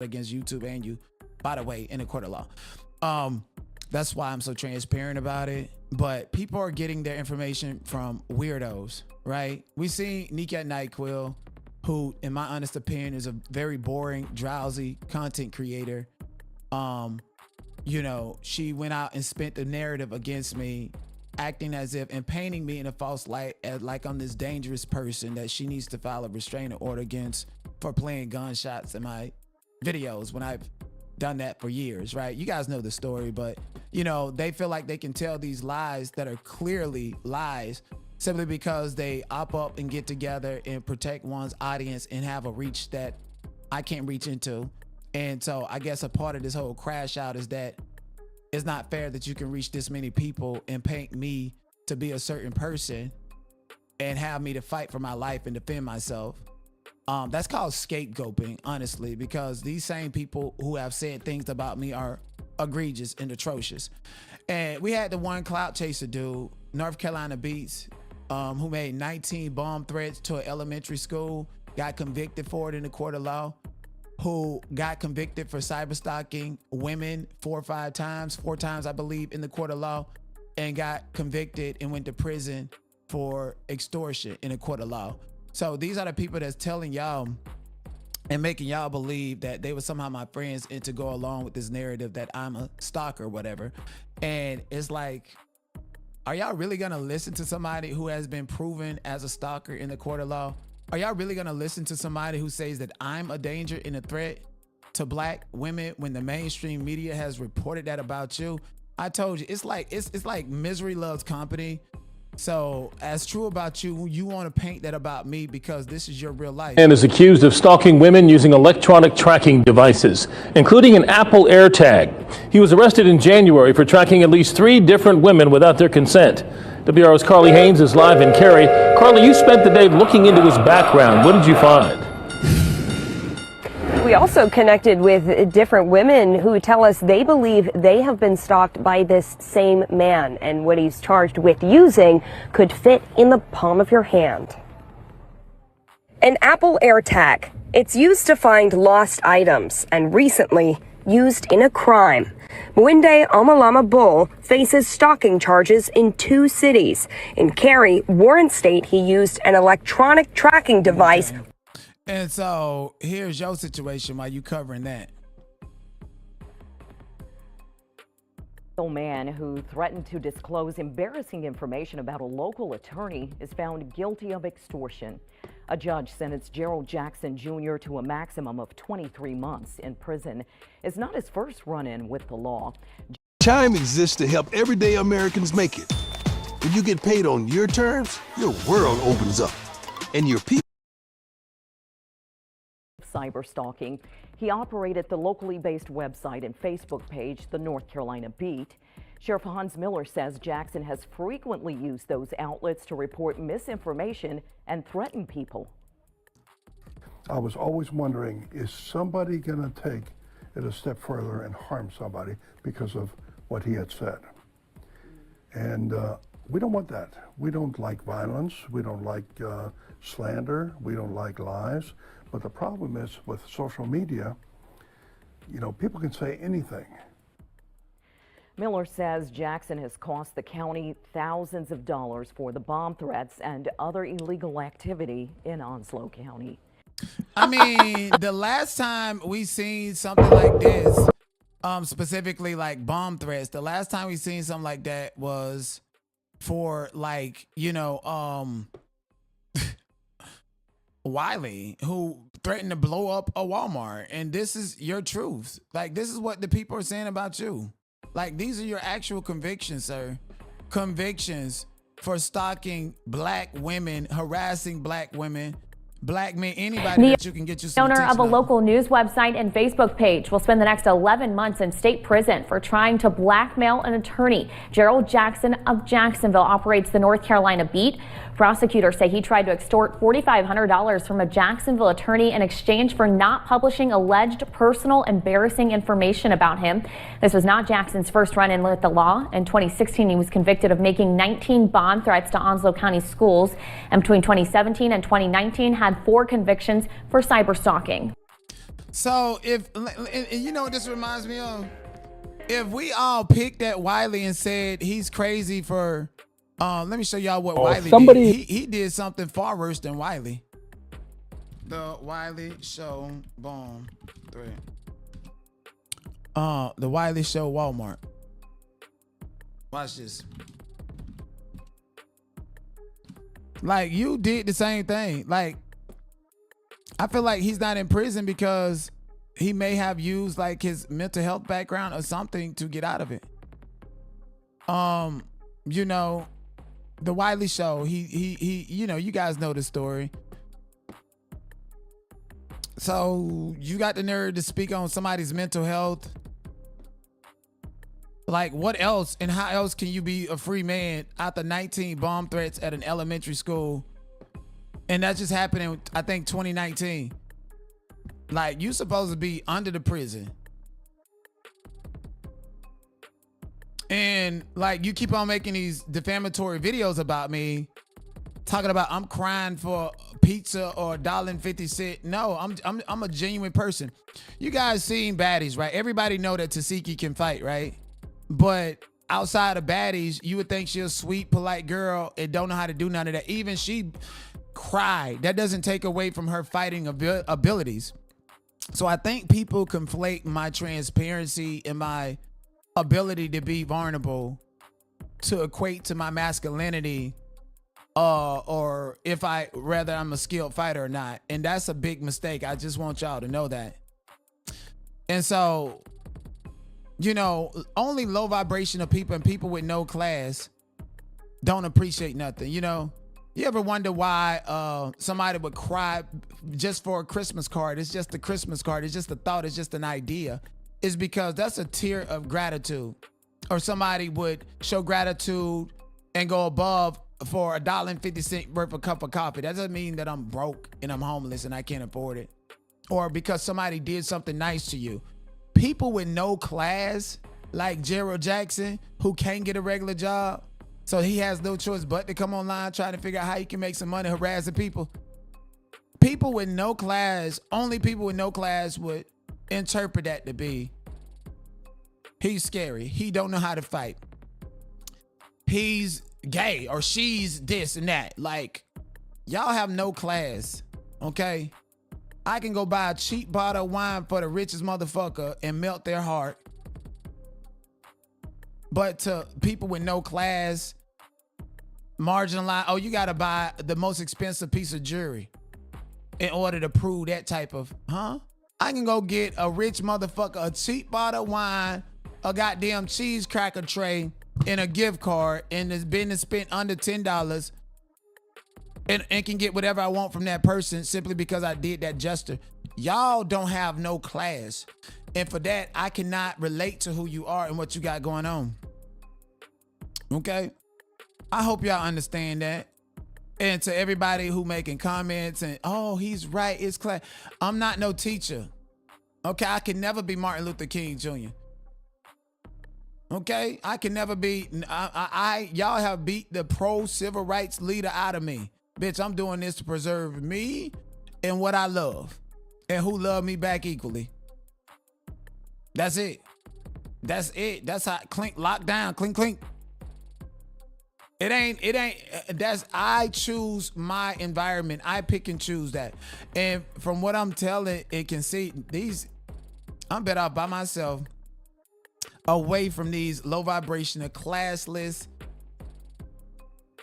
against YouTube and you, by the way, in the court of law. That's why I'm so transparent about it. But people are getting their information from weirdos, right? We see Niket NyQuil, who, in my honest opinion, is a very boring, drowsy content creator. You know, she went out and spent the narrative against me, acting as if and painting me in a false light as like I'm this dangerous person that she needs to file a restraining order against for playing gunshots in my videos when I've done that for years, right? You guys know the story, but you know, they feel like they can tell these lies that are clearly lies simply because they op up and get together and protect one's audience and have a reach that I can't reach into. And so I guess a part of this whole crash out is that it's not fair that you can reach this many people and paint me to be a certain person and have me to fight for my life and defend myself. That's called scapegoating, honestly, because these same people who have said things about me are egregious and atrocious. And we had the one clout chaser dude, North Carolina Beats, who made 19 bomb threats to an elementary school, got convicted for it in the court of law, who got convicted for cyber stalking women 4 or 5 times, 4 times, I believe, in the court of law, and got convicted and went to prison for extortion in the court of law. So these are the people that's telling y'all and making y'all believe that they were somehow my friends and to go along with this narrative that I'm a stalker or whatever. And it's like, are y'all really gonna listen to somebody who has been proven as a stalker in the court of law? Are y'all really gonna listen to somebody who says that I'm a danger and a threat to black women when the mainstream media has reported that about you? I told you, it's like misery loves company. So as true about you, you want to paint that about me because this is your real life. And is accused of stalking women using electronic tracking devices, including an Apple AirTag. He was arrested in January for tracking at least 3 different women without their consent. WRO's Carly Haynes is live in Cary. Carly, you spent the day looking into his background. What did you find? We also connected with different women who tell us they believe they have been stalked by this same man, and what he's charged with using could fit in the palm of your hand. An Apple AirTag. It's used to find lost items and recently used in a crime. Mwinde Omalama Bull faces stalking charges in 2 cities. In Cary, Warren State, he used an electronic tracking device. And so here's your situation while you covering that. A man who threatened to disclose embarrassing information about a local attorney is found guilty of extortion. A judge sentenced Gerald Jackson Jr. to a maximum of 23 months in prison. It's not his first run-in with the law. Chime exists to help everyday Americans make it. When you get paid on your terms, your world opens up. And your people. Cyber stalking. He operated the locally based website and Facebook page, the North Carolina Beat. Sheriff Hans Miller says Jackson has frequently used those outlets to report misinformation and threaten people. I was always wondering, is somebody going to take it a step further and harm somebody because of what he had said? And we don't want that. We don't like violence. We don't like slander. We don't like lies. But the problem is with social media, you know, people can say anything. Miller says Jackson has cost the county thousands of dollars for the bomb threats and other illegal activity in Onslow County. I mean, the last time we seen something like this, specifically like bomb threats, the last time we seen something like that was for like, you know, Wiley, who threatened to blow up a Walmart. And this is your truth. Like, this is what the people are saying about you. Like, these are your actual convictions, sir. Convictions for stalking black women, harassing black women, black men, anybody that you can get you some owner of a on. local news website and Facebook page will spend the next 11 months in state prison for trying to blackmail an attorney. Gerald Jackson of Jacksonville operates the North Carolina Beat. Prosecutors say he tried to extort $4,500 from a Jacksonville attorney in exchange for not publishing alleged personal embarrassing information about him. This was not Jackson's first run-in with the law. In 2016, he was convicted of making 19 bomb threats to Onslow County schools, and between 2017 and 2019 had 4 convictions for cyber stalking. So and you know what this reminds me of? If we all picked at Wiley and said he's crazy for, let me show y'all what Wiley did. He did something far worse than Wiley. The Wiley Show, boom, 3. The Wiley Show, Walmart. Watch this. Like, you did the same thing. Like, I feel like he's not in prison because he may have used like his mental health background or something to get out of it. You know, the Wiley Show, he you know, you guys know the story. So you got the nerve to speak on somebody's mental health. Like, what else and how else can you be a free man after 19 bomb threats at an elementary school? And that just happened in, I think, 2019. Like, you supposed to be under the prison. And like, you keep on making these defamatory videos about me, talking about I'm crying for pizza or $1.50. No, I'm a genuine person. You guys seen Baddies, right? Everybody know that Tasiki can fight, right? But outside of Baddies, you would think she's a sweet, polite girl and don't know how to do none of that. Even she cried. That doesn't take away from her fighting abilities. So I think people conflate my transparency and my ability to be vulnerable to equate to my masculinity, or if whether I'm a skilled fighter or not. And that's a big mistake. I just want y'all to know that. And so, you know, only low vibrational people and people with no class don't appreciate nothing. You know, you ever wonder why somebody would cry just for a Christmas card? It's just a Christmas card. It's just a thought. It's just an idea. It's because that's a tear of gratitude. Or somebody would show gratitude and go above for $1.50 worth of a cup of coffee. That doesn't mean that I'm broke and I'm homeless and I can't afford it. Or because somebody did something nice to you. People with no class, like Gerald Jackson, who can't get a regular job, so he has no choice but to come online trying to figure out how he can make some money harassing people. People with no class, only people with no class would interpret that to be, he's scary. He don't know how to fight. He's gay or she's this and that. Like, y'all have no class, okay? I can go buy a cheap bottle of wine for the richest motherfucker and melt their heart. But to people with no class, marginalized, oh, you gotta buy the most expensive piece of jewelry in order to prove that type of, I can go get a rich motherfucker a cheap bottle of wine, a goddamn cheese cracker tray, and a gift card, and it's been spent under $10, and can get whatever I want from that person simply because I did that gesture. Y'all don't have no class. And for that, I cannot relate to who you are and what you got going on. Okay? I hope y'all understand that. And to everybody who making comments and, oh, he's right, it's class. I'm not no teacher. Okay? I can never be Martin Luther King Jr. Okay? I can never be, y'all have beat the pro-civil rights leader out of me. Bitch, I'm doing this to preserve me and what I love and who love me back equally. That's it. That's it. That's how clink, lock down, clink, clink. It ain't, that's, I choose my environment. I pick and choose that. And from what I'm telling, it can see I'm better off by myself, away from these low vibrational, classless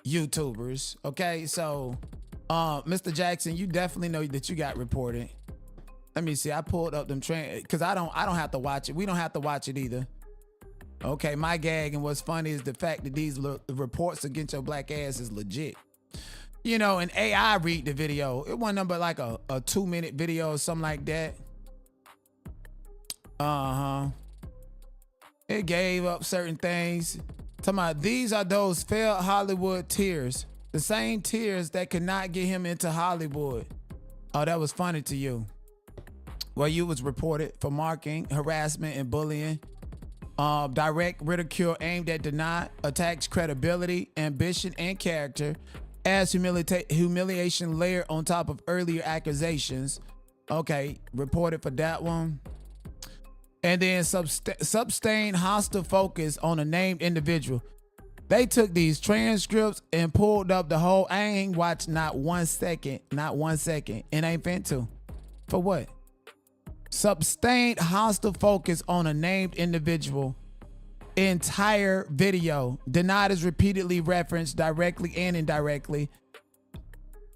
YouTubers. Okay. So, Mr. Jackson, you definitely know that you got reported. Let me see. I pulled up them cause I don't have to watch it. We don't have to watch it either. Okay, my gag and what's funny is the fact that these reports against your black ass is legit. You know, and AI read the video. It wasn't nothing but like a 2-minute video or something like that. It gave up certain things. Talking about these are those failed Hollywood tears. The same tears that could not get him into Hollywood. Oh, that was funny to you. Well, you was reported for marking, harassment, and bullying. Direct ridicule aimed at deny, attacks credibility, ambition, and character as humiliation layered on top of earlier accusations. Okay, reported for that one. And then sustained hostile focus on a named individual. They took these transcripts and pulled up the whole. I ain't watched not 1 second. It ain't fin to. For what? Sustained hostile focus on a named individual. Entire video. Denied is repeatedly referenced directly and indirectly.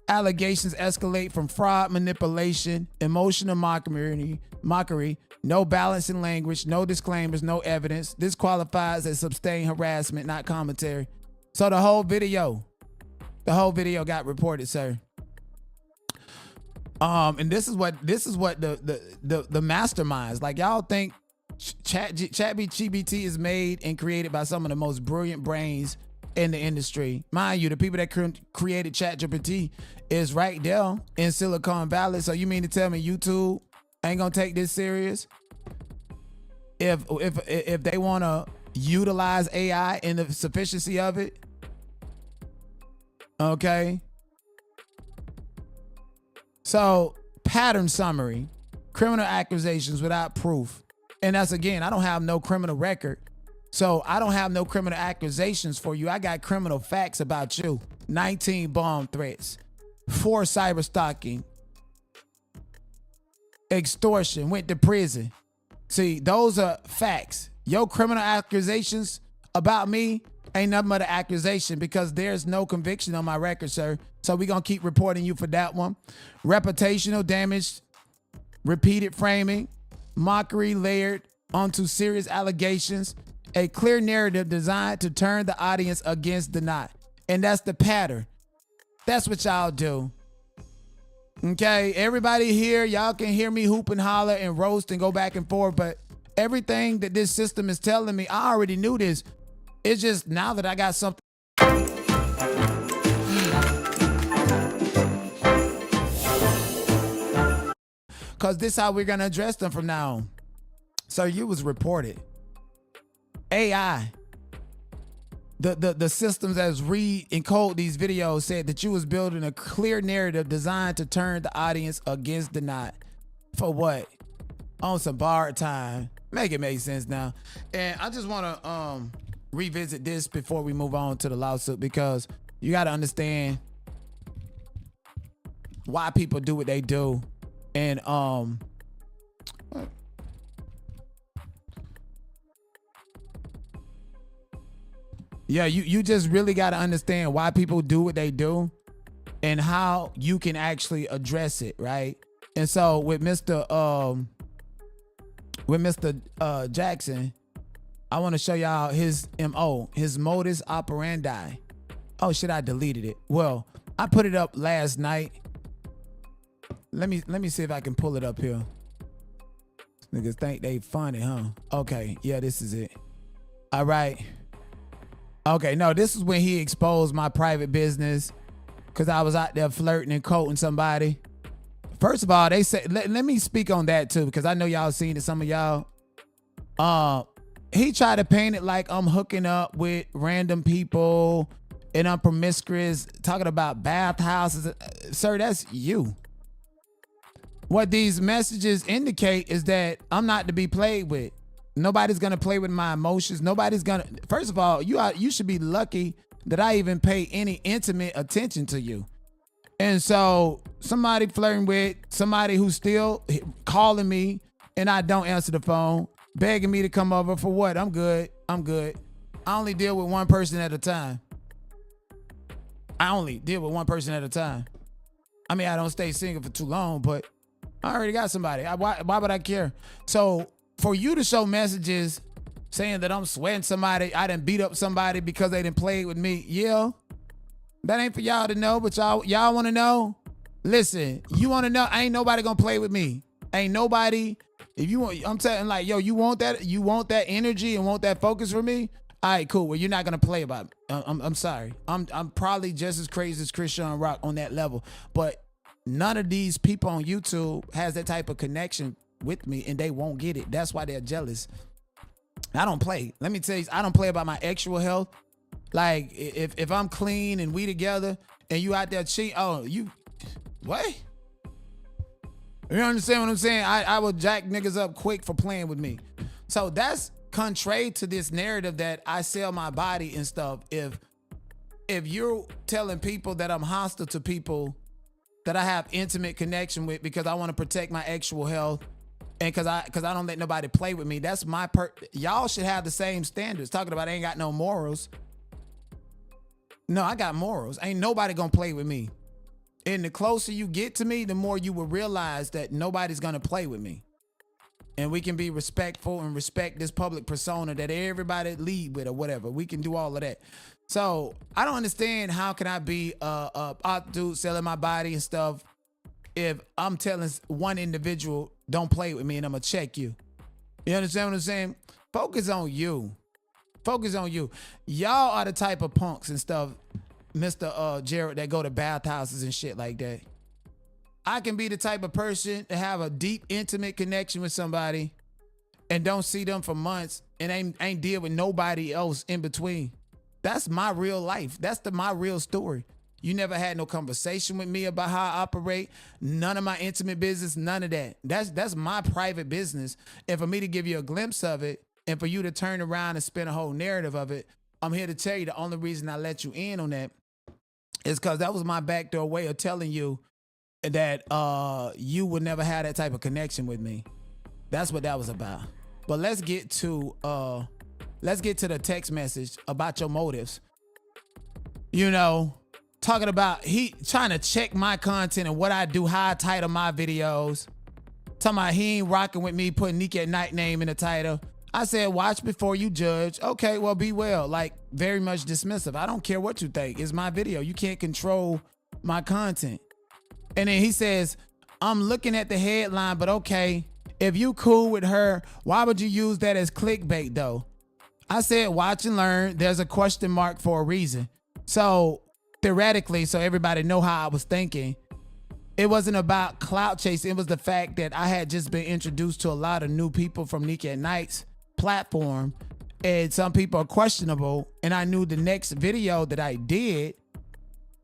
Allegations escalate from fraud, manipulation, emotional mockery, no balance in language, no disclaimers, no evidence. This qualifies as sustained harassment, not commentary. So the whole video got reported, sir. And this is what the masterminds, like, y'all think ChatGPT is made and created by some of the most brilliant brains in the industry. Mind you, the people that created ChatGPT is right there in Silicon Valley. So you mean to tell me YouTube ain't gonna take this serious? If they wanna utilize AI and the sufficiency of it, okay. So pattern summary, criminal accusations without proof, and that's, again, I don't have no criminal record. So I don't have no criminal accusations for you. I got criminal facts about you. 19 bomb threats, 4 cyber stalking, extortion, went to prison. See, those are facts. Your criminal accusations about me ain't nothing but an accusation, because there's no conviction on my record, sir. So we're going to keep reporting you for that one. Reputational damage, repeated framing, mockery layered onto serious allegations, a clear narrative designed to turn the audience against the not. And that's the pattern. That's what y'all do. Okay, everybody here, y'all can hear me hoop and holler and roast and go back and forth, but everything that this system is telling me, I already knew this. It's just now that I got something. Because this is how we're going to address them from now on. So you was reported. AI, the systems that read and code these videos said that you was building a clear narrative designed to turn the audience against the not. For what? On some borrowed time. Make it make sense now. And I just want to revisit this before we move on to the lawsuit, because you got to understand why people do what they do. And yeah, you just really got to understand why people do what they do and how you can actually address it, right? And so with Mr. Jackson, I want to show y'all his MO, his modus operandi. Oh shit, I deleted it. Well, I put it up last night. Let me see if I can pull it up here. Niggas think they funny, huh? Okay, yeah, this is it. All right. Okay, no, this is when he exposed my private business because I was out there flirting and courting somebody. First of all, they said, let me speak on that too, because I know y'all seen it, some of y'all. He tried to paint it like I'm hooking up with random people and I'm promiscuous, talking about bathhouses. Sir, that's you. What these messages indicate is that I'm not to be played with. Nobody's gonna play with my emotions. Nobody's gonna. First of all, you should be lucky that I even pay any intimate attention to you. And so somebody flirting with somebody who's still calling me and I don't answer the phone, begging me to come over for what? I'm good. I only deal with one person at a time. I mean, I don't stay single for too long, but I already got somebody. Why would I care? So for you to show messages saying that I'm sweating somebody, I done beat up somebody because they didn't play with me. Yeah, that ain't for y'all to know, but y'all want to know? Listen, you want to know? Ain't nobody gonna play with me. Ain't nobody. If you want, I'm telling, like, yo, you want that energy and want that focus from me? All right, cool. Well, you're not gonna play about it. I'm sorry. I'm probably just as crazy as Christian Rock on that level, but none of these people on YouTube has that type of connection with me, and they won't get it. That's why they're jealous. I don't play. Let me tell you, I don't play about my actual health. Like, if I'm clean and we together and you out there cheating, oh, you, what? You understand what I'm saying? I would jack niggas up quick for playing with me. So that's contrary to this narrative that I sell my body and stuff. If you're telling people that I'm hostile to people that I have intimate connection with because I want to protect my actual health and because I don't let nobody play with me, that's my y'all should have the same standards. Talking about I ain't got no morals. No, I got morals. Ain't nobody gonna play with me. And the closer you get to me, the more you will realize that nobody's gonna play with me. And we can be respectful and respect this public persona that everybody lead with or whatever. We can do all of that. So I don't understand how can I be a dude selling my body and stuff if I'm telling one individual don't play with me and I'm gonna check you. You understand what I'm saying? Focus on you. Focus on you. Y'all are the type of punks and stuff, Mr. Jared, that go to bathhouses and shit like that. I can be the type of person to have a deep, intimate connection with somebody and don't see them for months and ain't deal with nobody else in between. That's my real life. That's my real story. You never had no conversation with me about how I operate. None of my intimate business, none of that. That's my private business. And for me to give you a glimpse of it and for you to turn around and spin a whole narrative of it, I'm here to tell you the only reason I let you in on that is because that was my backdoor way of telling you that you would never have that type of connection with me. That's what that was about. But let's get to the text message about your motives. You know, talking about he trying to check my content and what I do, how I title my videos. Talking about he ain't rocking with me putting Nick at Night name in the title. I said, watch before you judge. Okay, well, be well. Like, very much dismissive. I don't care what you think. It's my video. You can't control my content. And then he says, I'm looking at the headline, but okay, if you cool with her, why would you use that as clickbait though? I said, watch and learn. There's a question mark for a reason. So theoretically, so everybody know how I was thinking, it wasn't about clout chasing. It was the fact that I had just been introduced to a lot of new people from Nick at Night's platform, and some people are questionable. And I knew the next video that I did,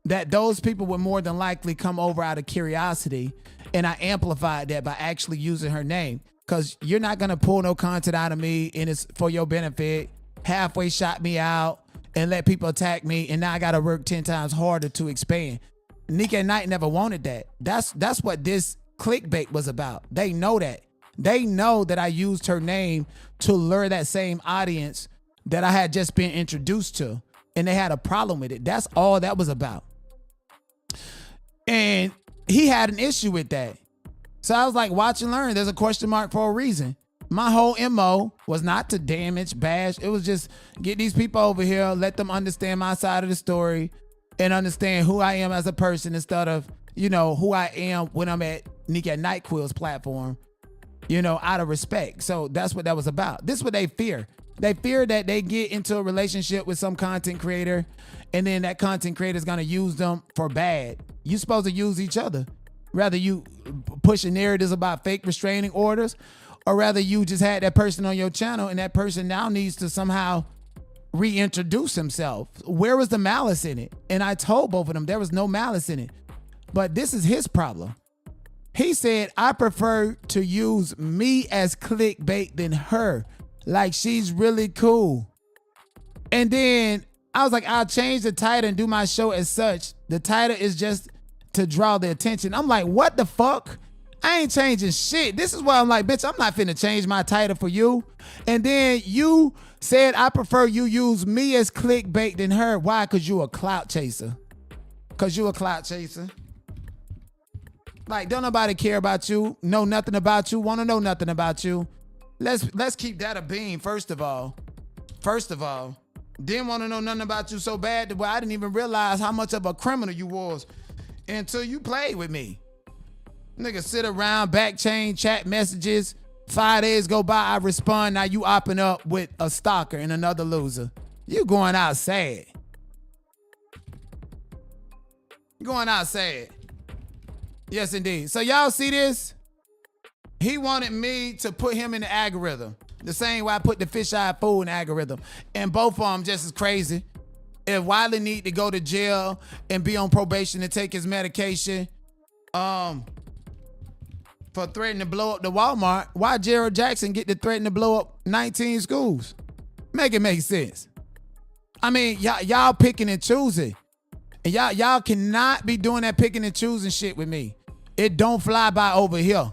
that those people would more than likely come over out of curiosity. And I amplified that by actually using her name. Because you're not going to pull no content out of me and it's for your benefit. Halfway shot me out and let people attack me. And now I got to work 10 times harder to expand. Nick at Night never wanted that. That's what this clickbait was about. They know that. They know that I used her name to lure that same audience that I had just been introduced to. And they had a problem with it. That's all that was about. And he had an issue with that. So I was like, watch and learn. There's a question mark for a reason. My whole MO was not to damage, bash. It was just get these people over here, let them understand my side of the story and understand who I am as a person instead of, you know, who I am when I'm at Nick at Night Quill's platform, you know, out of respect. So that's what that was about. This is what they fear. They fear that they get into a relationship with some content creator and then that content creator is going to use them for bad. You're supposed to use each other. Rather you pushing narratives about fake restraining orders, or rather you just had that person on your channel and that person now needs to somehow reintroduce himself. Where was the malice in it? And I told both of them there was no malice in it. But this is his problem. He said, I prefer to use me as clickbait than her. Like she's really cool. And then I was like, I'll change the title and do my show as such. The title is just to draw the attention. I'm like, what the fuck? I ain't changing shit. This is why I'm like, bitch, I'm not finna change my title for you. And then you said, I prefer you use me as clickbait than her. Why? Because you a clout chaser. Because you a clout chaser. Like, don't nobody care about you, know nothing about you, want to know nothing about you. Let's keep that a beam, first of all. Didn't want to know nothing about you so bad that I didn't even realize how much of a criminal you was until you played with me. Nigga sit around, back chain, chat messages. 5 days go by, I respond. Now you opping up with a stalker and another loser. You going out sad. Going out sad. Yes, indeed. So y'all see this? He wanted me to put him in the algorithm. The same way I put the fish-eyed fool in the algorithm. And both of them just as crazy. If Wiley need to go to jail and be on probation and take his medication, for threatening to blow up the Walmart, why Gerald Jackson get to threaten to blow up 19 schools? Make it make sense. I mean, y'all picking and choosing. And y'all cannot be doing that picking and choosing shit with me. It don't fly by over here.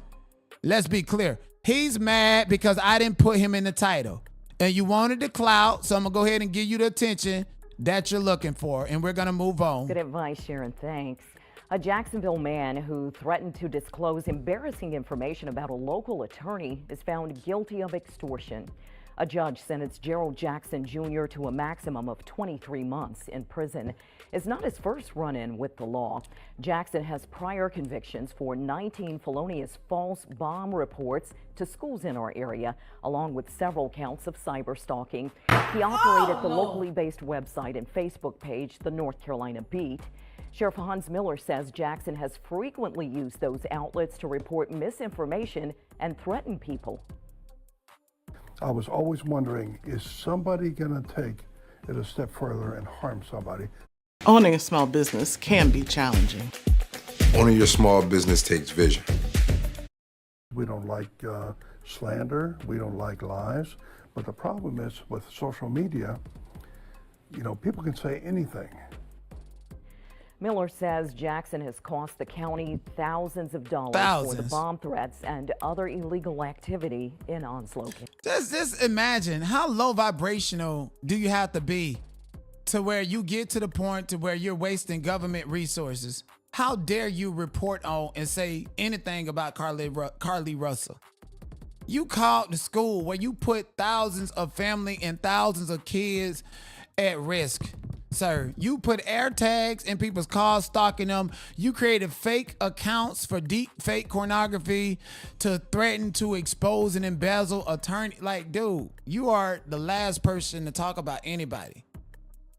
Let's be clear. He's mad because I didn't put him in the title. And you wanted the clout, so I'm going to go ahead and give you the attention that you're looking for. And we're going to move on. Good advice, Sharon. Thanks. A Jacksonville man who threatened to disclose embarrassing information about a local attorney is found guilty of extortion. A judge sentenced Gerald Jackson Jr. to a maximum of 23 months in prison. It's not his first run-in with the law. Jackson has prior convictions for 19 felonious false bomb reports to schools in our area, along with several counts of cyber stalking. He operated the locally based website and Facebook page, the North Carolina Beat. Sheriff Hans Miller says Jackson has frequently used those outlets to report misinformation and threaten people. I was always wondering, is somebody going to take it a step further and harm somebody? Owning a small business can be challenging. Owning your small business takes vision. We don't like slander, we don't like lies, but the problem is with social media, you know, people can say anything. Miller says Jackson has cost the county thousands of dollars for the bomb threats and other illegal activity in Onslow. Just imagine, how low vibrational do you have to be to where you get to the point to where you're wasting government resources? How dare you report on and say anything about Carlee Russell? You called the school where you put thousands of family and thousands of kids at risk. Sir, you put air tags in people's cars, stalking them. You created fake accounts for deep fake pornography to threaten to expose and embezzle attorney. Like, dude, you are the last person to talk about anybody.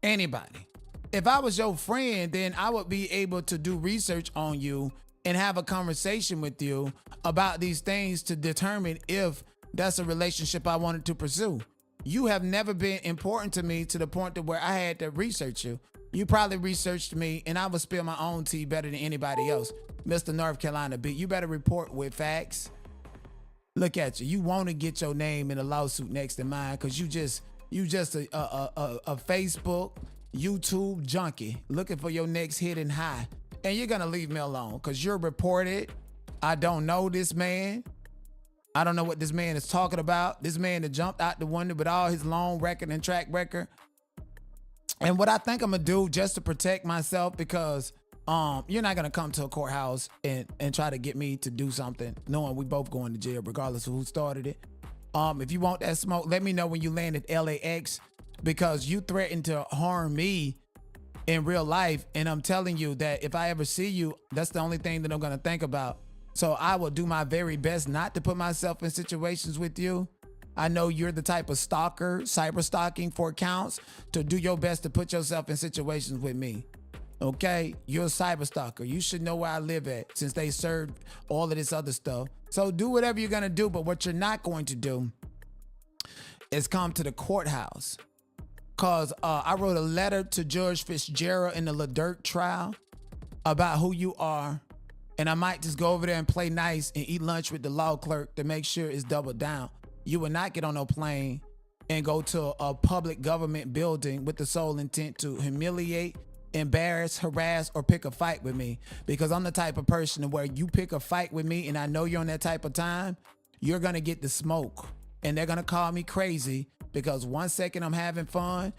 Anybody. If I was your friend, then I would be able to do research on you and have a conversation with you about these things to determine if that's a relationship I wanted to pursue. You have never been important to me to the point to where I had to research you. You probably researched me and I would spill my own tea better than anybody else. Mr. North Carolina Beat, you better report with facts. Look at you. You want to get your name in a lawsuit next to mine because you just a Facebook, YouTube junkie looking for your next hidden high. And you're going to leave me alone because you're reported. I don't know this man. I don't know what this man is talking about. This man that jumped out the window with all his long record and track record. And what I think I'm gonna do just to protect myself, because you're not gonna come to a courthouse and try to get me to do something knowing we both going to jail regardless of who started it. If you want that smoke, let me know when you land at LAX, because you threatened to harm me in real life. And I'm telling you that if I ever see you, that's the only thing that I'm gonna think about. So I will do my very best not to put myself in situations with you. I know you're the type of stalker, cyber stalking for accounts, to do your best to put yourself in situations with me. Okay? You're a cyber stalker. You should know where I live at since they served all of this other stuff. So do whatever you're gonna do, but what you're not going to do is come to the courthouse. Cause I wrote a letter to Judge Fitzgerald in the LaDirt trial about who you are. And I might just go over there and play nice and eat lunch with the law clerk to make sure it's doubled down. You will not get on no plane and go to a public government building with the sole intent to humiliate, embarrass, harass, or pick a fight with me. Because I'm the type of person where you pick a fight with me and I know you're on that type of time, you're gonna get the smoke. And they're gonna call me crazy because 1 second I'm having fun,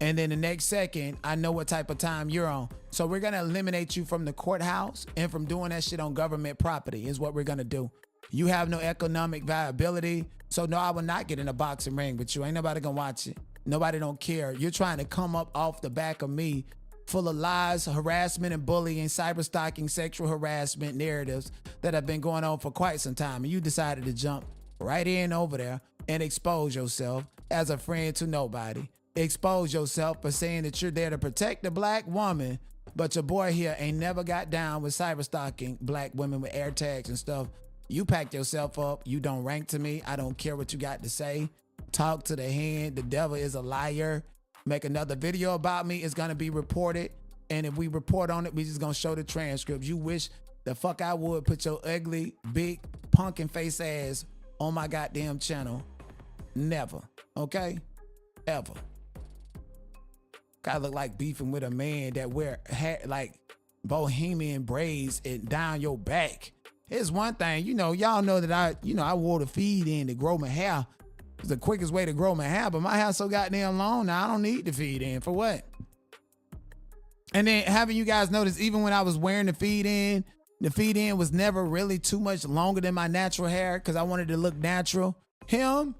and then the next second, I know what type of time you're on. So we're gonna eliminate you from the courthouse and from doing that shit on government property is what we're gonna do. You have no economic viability. So no, I will not get in a boxing ring with you. Ain't nobody gonna watch it. Nobody don't care. You're trying to come up off the back of me full of lies, harassment and bullying, cyber stalking, sexual harassment narratives that have been going on for quite some time. And you decided to jump right in over there and expose yourself as a friend to nobody. Expose yourself for saying that you're there to protect the black woman, but your boy here ain't never got down with cyber stalking black women with air tags and stuff. You packed yourself up. You don't rank to me. I don't care what you got to say. Talk to the hand. The devil is a liar. Make another video about me. It's going to be reported. And if we report on it, we just going to show the transcript. You wish the fuck I would put your ugly, big, pumpkin face ass on my goddamn channel. Never. Okay? Ever. I look like beefing with a man that wear like bohemian braids and down your back. It's one thing, y'all know that I wore the feed in to grow my hair. It's the quickest way to grow my hair, but my hair's so goddamn long now I don't need the feed in. For what? And then having you guys notice, even when I was wearing the feed in was never really too much longer than my natural hair because I wanted to look natural. Him,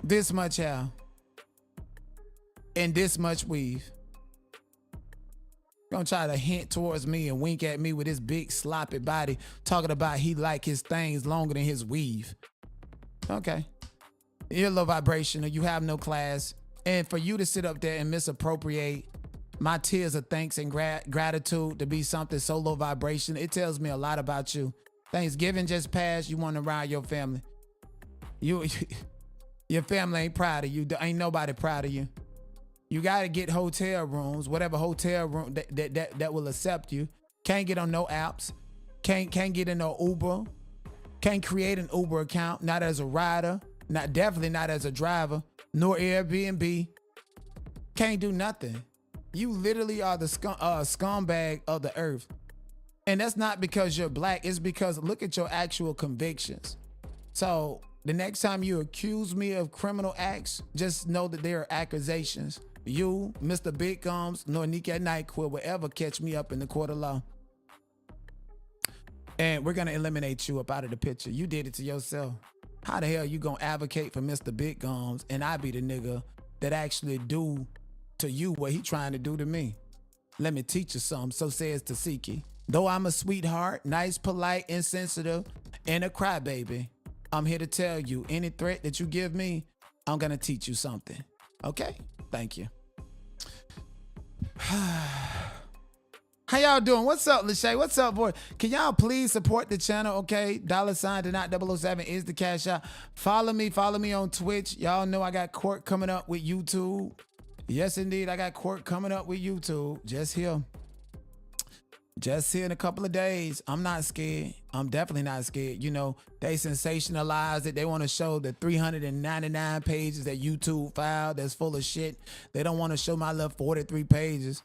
this much hair and this much weave. Gonna try to hint towards me and wink at me with his big sloppy body, talking about he like his things longer than his weave. Okay. You're low vibration or you have no class. And for you to sit up there and misappropriate my tears of thanks and gratitude to be something so low vibration, it tells me a lot about you. Thanksgiving just passed. You want to ride your family. Your family ain't proud of you. Ain't nobody proud of you. You got to get hotel rooms, whatever hotel room that will accept you. Can't get on no apps. Can't get in no Uber. Can't create an Uber account, not as a rider, definitely not as a driver, nor Airbnb. Can't do nothing. You literally are the scumbag of the earth. And that's not because you're black. It's because look at your actual convictions. So the next time you accuse me of criminal acts, just know that they are accusations. You, Mr. Big Gums, nor Nick at Night will ever catch me up in the court of law. And we're going to eliminate you up out of the picture. You did it to yourself. How the hell you going to advocate for Mr. Big Gums and I be the nigga that actually do to you what he trying to do to me? Let me teach you something, so says Tasiki. Though I'm a sweetheart, nice, polite, insensitive, and a crybaby, I'm here to tell you, any threat that you give me, I'm going to teach you something. Okay? Thank you. How y'all doing? What's up, Lachey? What's up, boy? Can y'all please support the channel, okay? $.Denot007 is the cash out. Follow me on Twitch. Y'all know I got court coming up with YouTube. Yes, indeed, I got court coming up with YouTube. Just here in a couple of days. I'm not scared. I'm definitely not scared. They sensationalize it. They want to show the 399 pages that YouTube filed that's full of shit. They don't want to show my little 43 pages.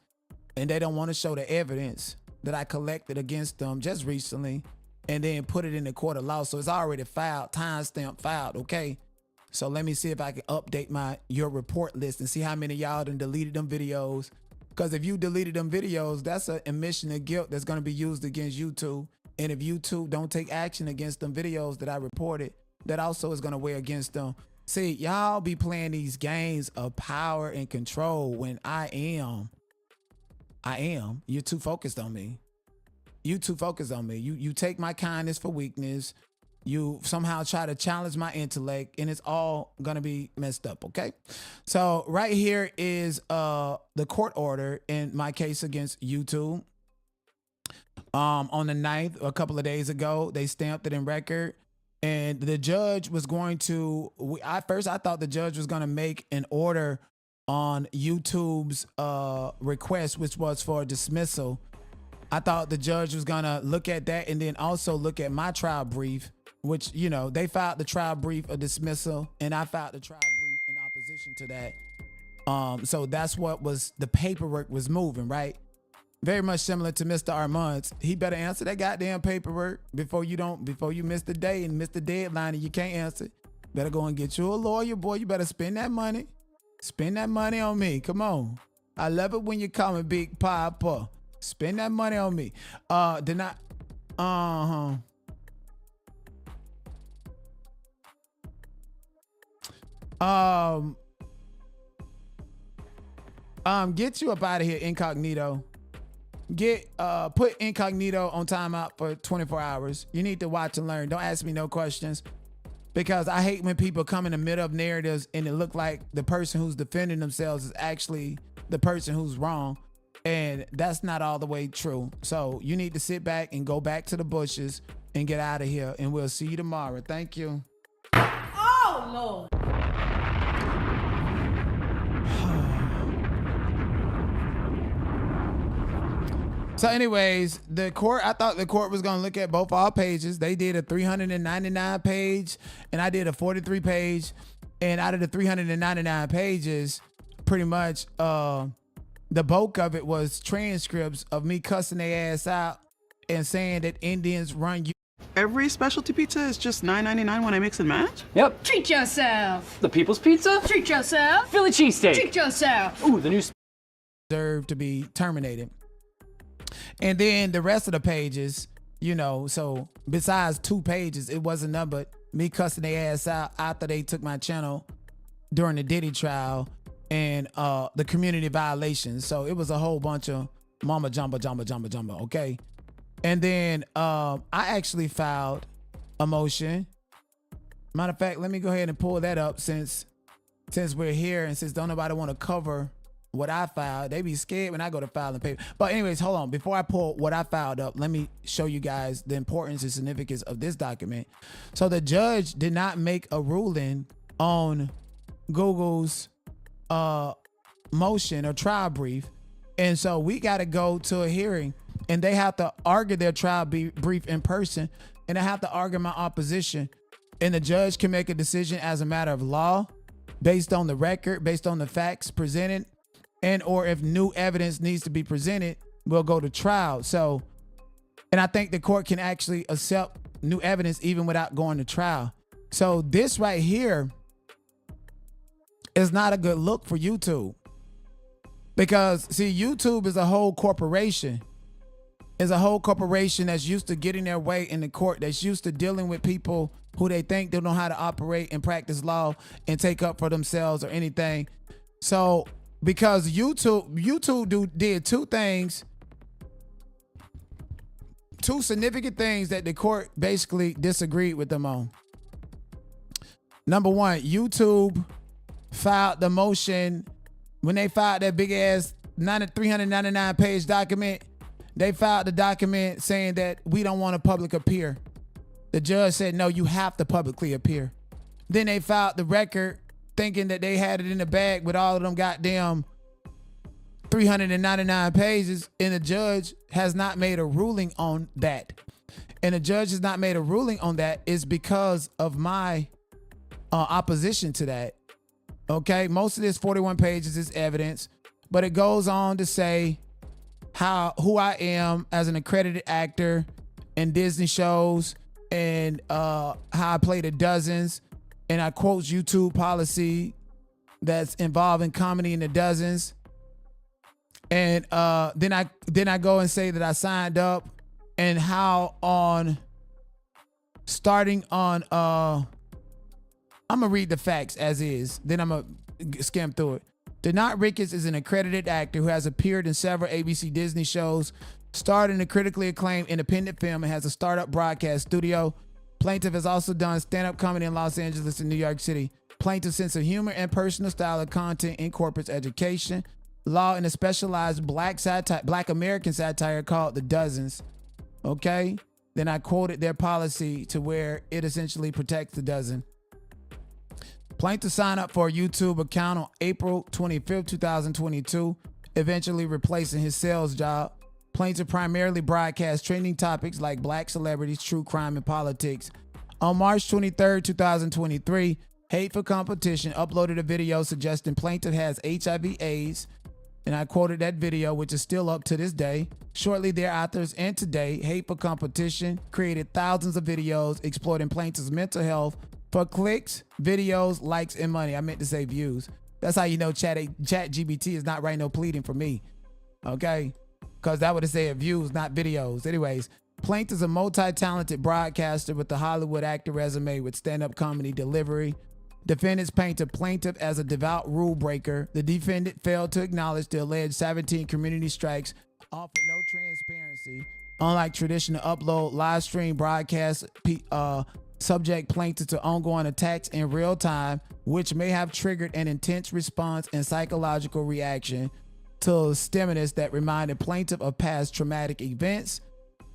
And they don't want to show the evidence that I collected against them just recently and then put it in the court of law. So it's already filed, timestamp filed, okay? So let me see if I can update your report list and see how many of y'all done deleted them videos. Because if you deleted them videos, that's an admission of guilt that's going to be used against YouTube. And if YouTube don't take action against them videos that I reported, that also is going to weigh against them. See, y'all be playing these games of power and control when I am. You're too focused on me. You take my kindness for weakness. You somehow try to challenge my intellect, and it's all gonna be messed up, okay? So right here is the court order in my case against YouTube. On the 9th, a couple of days ago, they stamped it in record, and the judge was going to. I thought the judge was gonna make an order on YouTube's request, which was for dismissal. I thought the judge was gonna look at that and then also look at my trial brief, which, they filed the trial brief of dismissal and I filed the trial brief in opposition to that. So that's what was, the paperwork was moving, right? Very much similar to Mr. Armand's. He better answer that goddamn paperwork before you miss the day and miss the deadline and you can't answer it. Better go and get you a lawyer, boy. You better spend that money. Spend that money on me. Come on. I love it when you call me Big Papa. Spend that money on me. Get you up out of here, incognito. Put incognito on timeout for 24 hours. You need to watch and learn. Don't ask me no questions. Because I hate when people come in the middle of narratives and it look like the person who's defending themselves is actually the person who's wrong. And that's not all the way true. So you need to sit back and go back to the bushes and get out of here. And we'll see you tomorrow. Thank you. Oh, Lord. So anyways, I thought the court was going to look at both our pages. They did a 399 page and I did a 43 page. And out of the 399 pages, pretty much the bulk of it was transcripts of me cussing their ass out and saying that Indians run you. Every specialty pizza is just $9.99 when I mix and match? Yep. Treat yourself. The People's Pizza? Treat yourself. Philly cheesesteak? Treat yourself. Ooh, the new... Deserve to be terminated. And then the rest of the pages, you know, so besides 2 pages, it wasn't nothing but me cussing their ass out after they took my channel during the Diddy trial and the community violations. So it was a whole bunch of mama jumba, okay? And then I actually filed a motion. Matter of fact, let me go ahead and pull that up since we're here and since don't nobody want to cover what I filed. They be scared when I go to file the paper. But anyways, hold on. Before I pull what I filed up, let me show you guys the importance and significance of this document. So the judge did not make a ruling on Google's motion or trial brief. And so we got to go to a hearing and they have to argue their trial brief in person and I have to argue my opposition. And the judge can make a decision as a matter of law based on the record, based on the facts presented, and or if new evidence needs to be presented, we'll go to trial. So, and I think the court can actually accept new evidence even without going to trial. So this right here is not a good look for YouTube. Because see, YouTube is a whole corporation. It's a whole corporation that's used to getting their way in the court, that's used to dealing with people who they think don't know how to operate and practice law and take up for themselves or anything. So because YouTube did 2 things, 2 significant things that the court basically disagreed with them on. Number 1, YouTube filed the motion when they filed that big ass 399 page document. They filed the document saying that we don't want to public appear. The judge said, no, you have to publicly appear. Then they filed the record thinking that they had it in the bag with all of them goddamn 399 pages, and the judge has not made a ruling on that. And the judge has not made a ruling on that is because of my opposition to that. Okay, most of this 41 pages is evidence, but it goes on to say who I am as an accredited actor in Disney shows and how I played at dozens. And I quote YouTube policy that's involving comedy in the dozens. And then I go and say that I signed up and how starting on I'm gonna read the facts as is, then I'm gonna skim through it. Denard Ricketts is an accredited actor who has appeared in several ABC Disney shows, starred in a critically acclaimed independent film, and has a startup broadcast studio. Plaintiff has also done stand-up comedy in Los Angeles and New York City. Plaintiff's sense of humor and personal style of content incorporates education, law, and a specialized black American satire called The Dozens. Okay? Then I quoted their policy to where it essentially protects the dozen. Plaintiff signed up for a YouTube account on April 25th, 2022, eventually replacing his sales job. Plaintiff primarily broadcast trending topics like black celebrities, true crime, and politics. On March 23rd, 2023, Hateful Competition uploaded a video suggesting plaintiff has HIV/AIDS, and I quoted that video, which is still up to this day. Shortly thereafter and today, Hateful Competition created thousands of videos exploiting plaintiff's mental health for clicks, videos, likes, and money. I meant to say views. That's how you know ChatGPT is not writing no pleading for me, okay? Because that would have said views, not videos. Anyways, Plaintiff is a multi-talented broadcaster with the Hollywood actor resume with stand-up comedy delivery. Defendants painted plaintiff as a devout rule breaker. The defendant failed to acknowledge the alleged 17 community strikes, offered no transparency. Unlike traditional upload live stream broadcasts, subject plaintiff to ongoing attacks in real time, which may have triggered an intense response and psychological reaction to stimulus that reminded plaintiff of past traumatic events,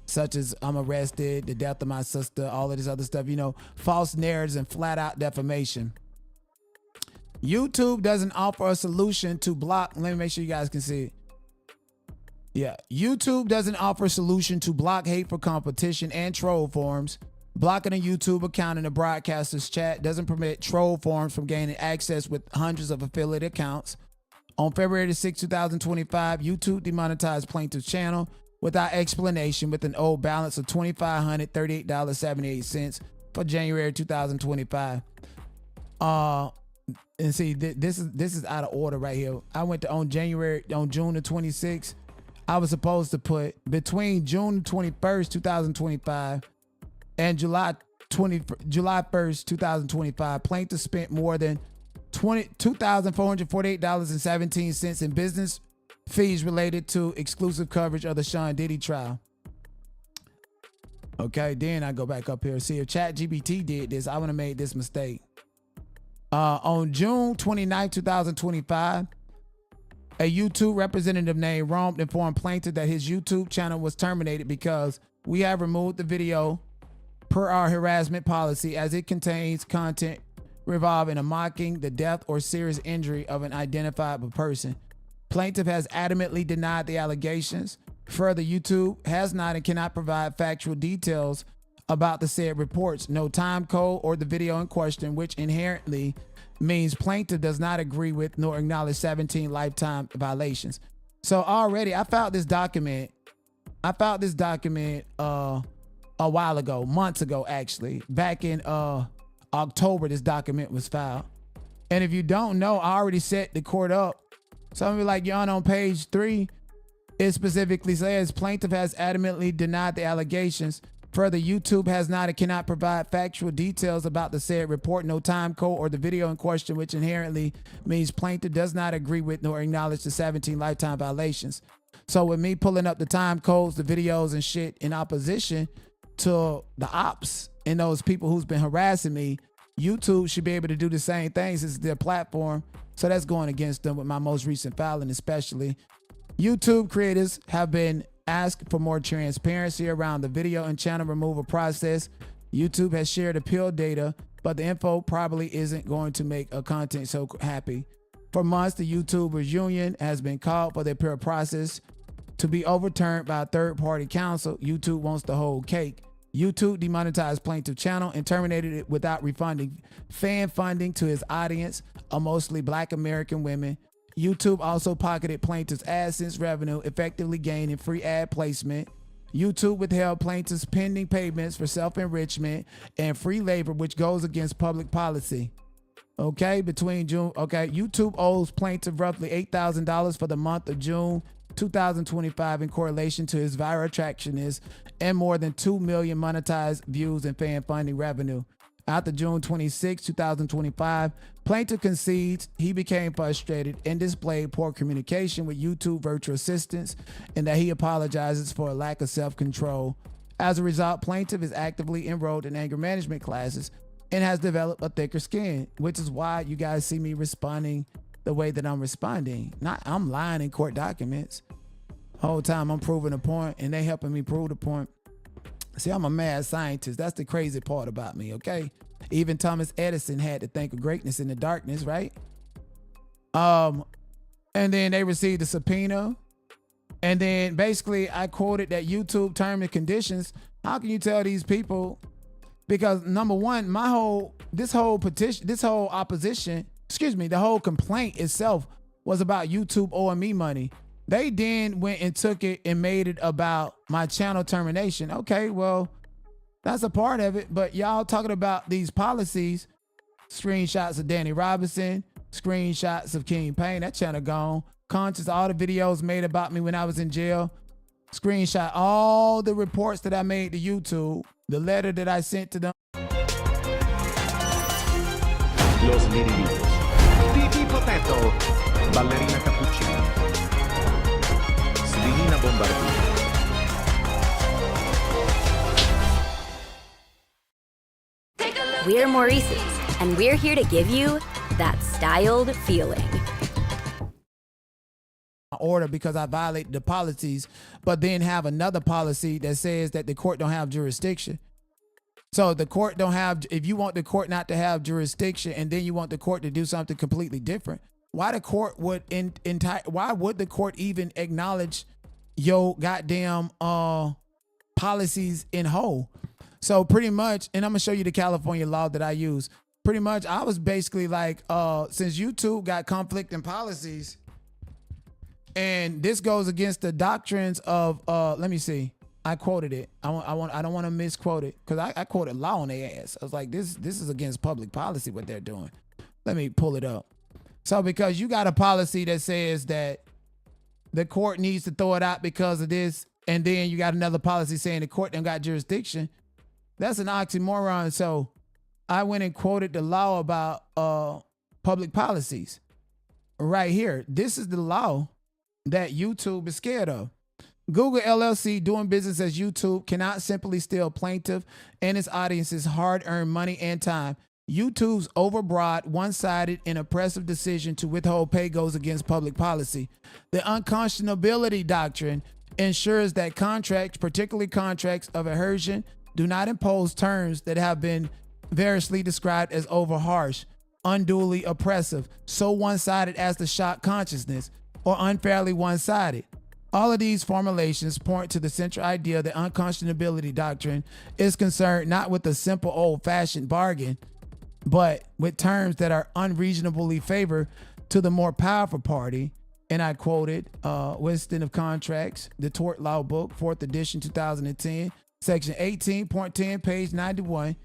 such as I'm arrested, the death of my sister, all of this other stuff, false narratives and flat out defamation. YouTube doesn't offer a solution to block. Let me make sure you guys can see it. Yeah, YouTube doesn't offer a solution to block hateful competition and troll forums. Blocking a YouTube account in a broadcaster's chat doesn't permit troll forums from gaining access with hundreds of affiliate accounts. On February 6, 2025, YouTube demonetized plaintiff's channel without explanation with an owed balance of $2,538.78 for January 2025. And see, this is out of order right here. I went to on June the 26th. I was supposed to put between June 21st, 2025 and July 1st, 2025, plaintiff spent more than $2,448.17 in business fees related to exclusive coverage of the Sean Diddy trial. Okay, then I go back up here. See, if ChatGPT did this, I would have made this mistake. On June 29, 2025, a YouTube representative named Rome informed plaintiff that his YouTube channel was terminated because we have removed the video per our harassment policy as it contains content revolving a mocking, the death, or serious injury of an identifiable person. Plaintiff has adamantly denied the allegations. Further, YouTube has not and cannot provide factual details about the said reports, no time code or the video in question, which inherently means plaintiff does not agree with nor acknowledge 17 lifetime violations. So already I found this document a while ago, months ago actually. Back in October, this document was filed. And if you don't know, I already set the court up. Some of you like, Your Honor, on page 3, it specifically says plaintiff has adamantly denied the allegations. Further, YouTube has not and cannot provide factual details about the said report, no time code or the video in question, which inherently means plaintiff does not agree with nor acknowledge the 17 lifetime violations. So with me pulling up the time codes, the videos and shit in opposition to the ops and those people who's been harassing me, YouTube should be able to do the same things. This is their platform. So that's going against them with my most recent filing especially. YouTube creators have been asked for more transparency around the video and channel removal process. YouTube has shared appeal data, but the info probably isn't going to make a content so happy. For months, the YouTubers Union has been called for the appeal process to be overturned by a third-party counsel. YouTube wants the whole cake. YouTube demonetized plaintiff channel and terminated it without refunding fan funding to his audience of mostly Black American women. YouTube also pocketed plaintiff's AdSense revenue, effectively gaining free ad placement. YouTube withheld plaintiff's pending payments for self-enrichment and free labor, which goes against public policy. Okay, YouTube owes plaintiff roughly $8,000 for the month of June 2025 in correlation to his viral attractiveness and more than 2 million monetized views and fan funding revenue. After June 26, 2025, plaintiff concedes he became frustrated and displayed poor communication with YouTube virtual assistants and that he apologizes for a lack of self-control. As a result, plaintiff is actively enrolled in anger management classes and has developed a thicker skin, which is why you guys see me responding the way that I'm responding. I'm lying in court documents. Whole time I'm proving a point and they helping me prove the point. See, I'm a mad scientist. That's the crazy part about me, okay? Even Thomas Edison had to think of greatness in the darkness, right? And then they received a subpoena. And then basically I quoted that YouTube term and conditions. How can you tell these people? Because number one, the whole complaint itself was about YouTube owing me money. They then went and took it and made it about my channel termination. Okay, well, that's a part of it. But y'all talking about these policies, screenshots of Danny Robinson, screenshots of King Payne, that channel gone. Conscious, all the videos made about me when I was in jail. Screenshot all the reports that I made to YouTube, the letter that I sent to them. Los Lirilitos. Titi Potato. Ballerina Cappuccino. Svilina Bombardino. We're Maurice's, and we're here to give you that styled feeling. Order because I violated the policies, but then have another policy that says that the court don't have jurisdiction. So the court don't have, if you want the court not to have jurisdiction and then you want the court to do something completely different, why would the court even acknowledge your goddamn policies in whole. So pretty much, and I'm gonna show you the California law that I use. Pretty much, I was basically like, since YouTube got conflicting policies, and this goes against the doctrines of, let me see. I quoted it. I don't want to misquote it because I quoted law on their ass. I was like, this is against public policy what they're doing. Let me pull it up. So because you got a policy that says that the court needs to throw it out because of this, and then you got another policy saying the court done got jurisdiction, that's an oxymoron. So I went and quoted the law about public policies right here. This is the law that YouTube is scared of. Google LLC, doing business as YouTube, cannot simply steal plaintiff and its audience's hard-earned money and time. YouTube's overbroad, one-sided, and oppressive decision to withhold pay goes against public policy. The unconscionability doctrine ensures that contracts, particularly contracts of adhesion, do not impose terms that have been variously described as over-harsh, unduly oppressive, so one-sided as to shock consciousness, or unfairly one-sided. All of these formulations point to the central idea that unconscionability doctrine is concerned not with a simple old-fashioned bargain, but with terms that are unreasonably favored to the more powerful party. And I quoted Winston of Contracts, the Tort Law Book, 4th edition, 2010, section 18.10, page 91.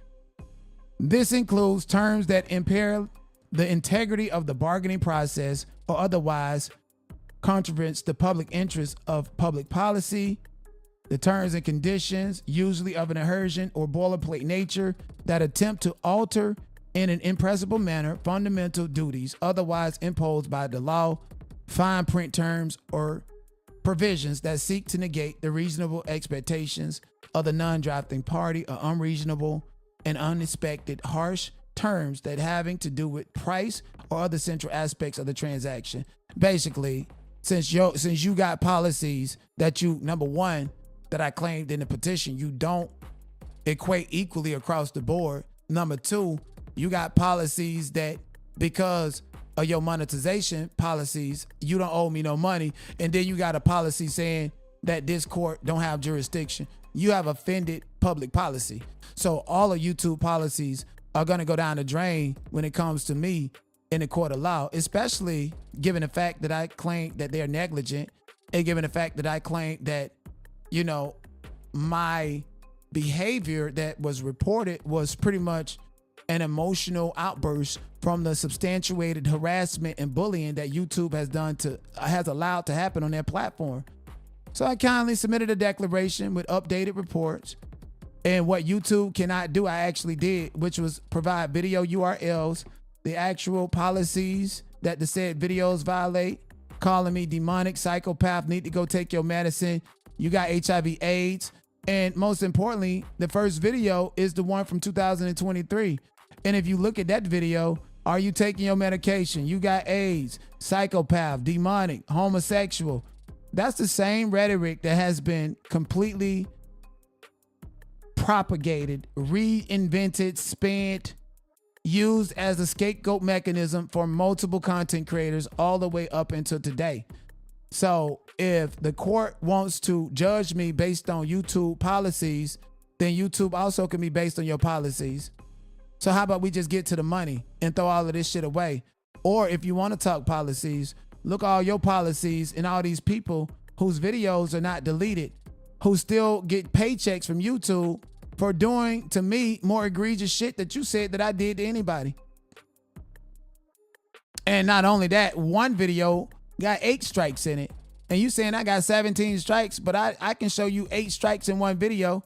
This includes terms that impair the integrity of the bargaining process or otherwise contravenes the public interest of public policy, the terms and conditions, usually of an adhesion or boilerplate nature, that attempt to alter in an impressible manner fundamental duties otherwise imposed by the law, fine print terms or provisions that seek to negate the reasonable expectations of the non-drafting party, or unreasonable and unexpected harsh terms that having to do with price or other central aspects of the transaction. Basically, since you got policies that you, number one, that I claimed in the petition, you don't equate equally across the board. Number two, you got policies that because of your monetization policies, you don't owe me no money. And then you got a policy saying that this court don't have jurisdiction. You have offended public policy. So all of YouTube policies are going to go down the drain when it comes to me in the court of law, especially given the fact that I claim that they're negligent, and given the fact that I claim that, you know, my behavior that was reported was pretty much an emotional outburst from the substantiated harassment and bullying that YouTube has allowed to happen on their platform. So I kindly submitted a declaration with updated reports, and what YouTube cannot do, I actually did, which was provide video URLs, the actual policies that the said videos violate, calling me demonic, psychopath, need to go take your medicine, you got HIV AIDS, and most importantly, the first video is the one from 2023. And if you look at that video, are you taking your medication? You got AIDS, psychopath, demonic, homosexual. That's the same rhetoric that has been completely propagated, reinvented, spent, used as a scapegoat mechanism for multiple content creators all the way up until today. So if the court wants to judge me based on YouTube policies, then YouTube also can be based on your policies. So how about we just get to the money and throw all of this shit away? Or if you want to talk policies, look at all your policies and all these people whose videos are not deleted, who still get paychecks from YouTube for doing to me more egregious shit that you said that I did to anybody. And not only that, one video got 8 strikes in it. And you saying I got 17 strikes, but I can show you 8 strikes in one video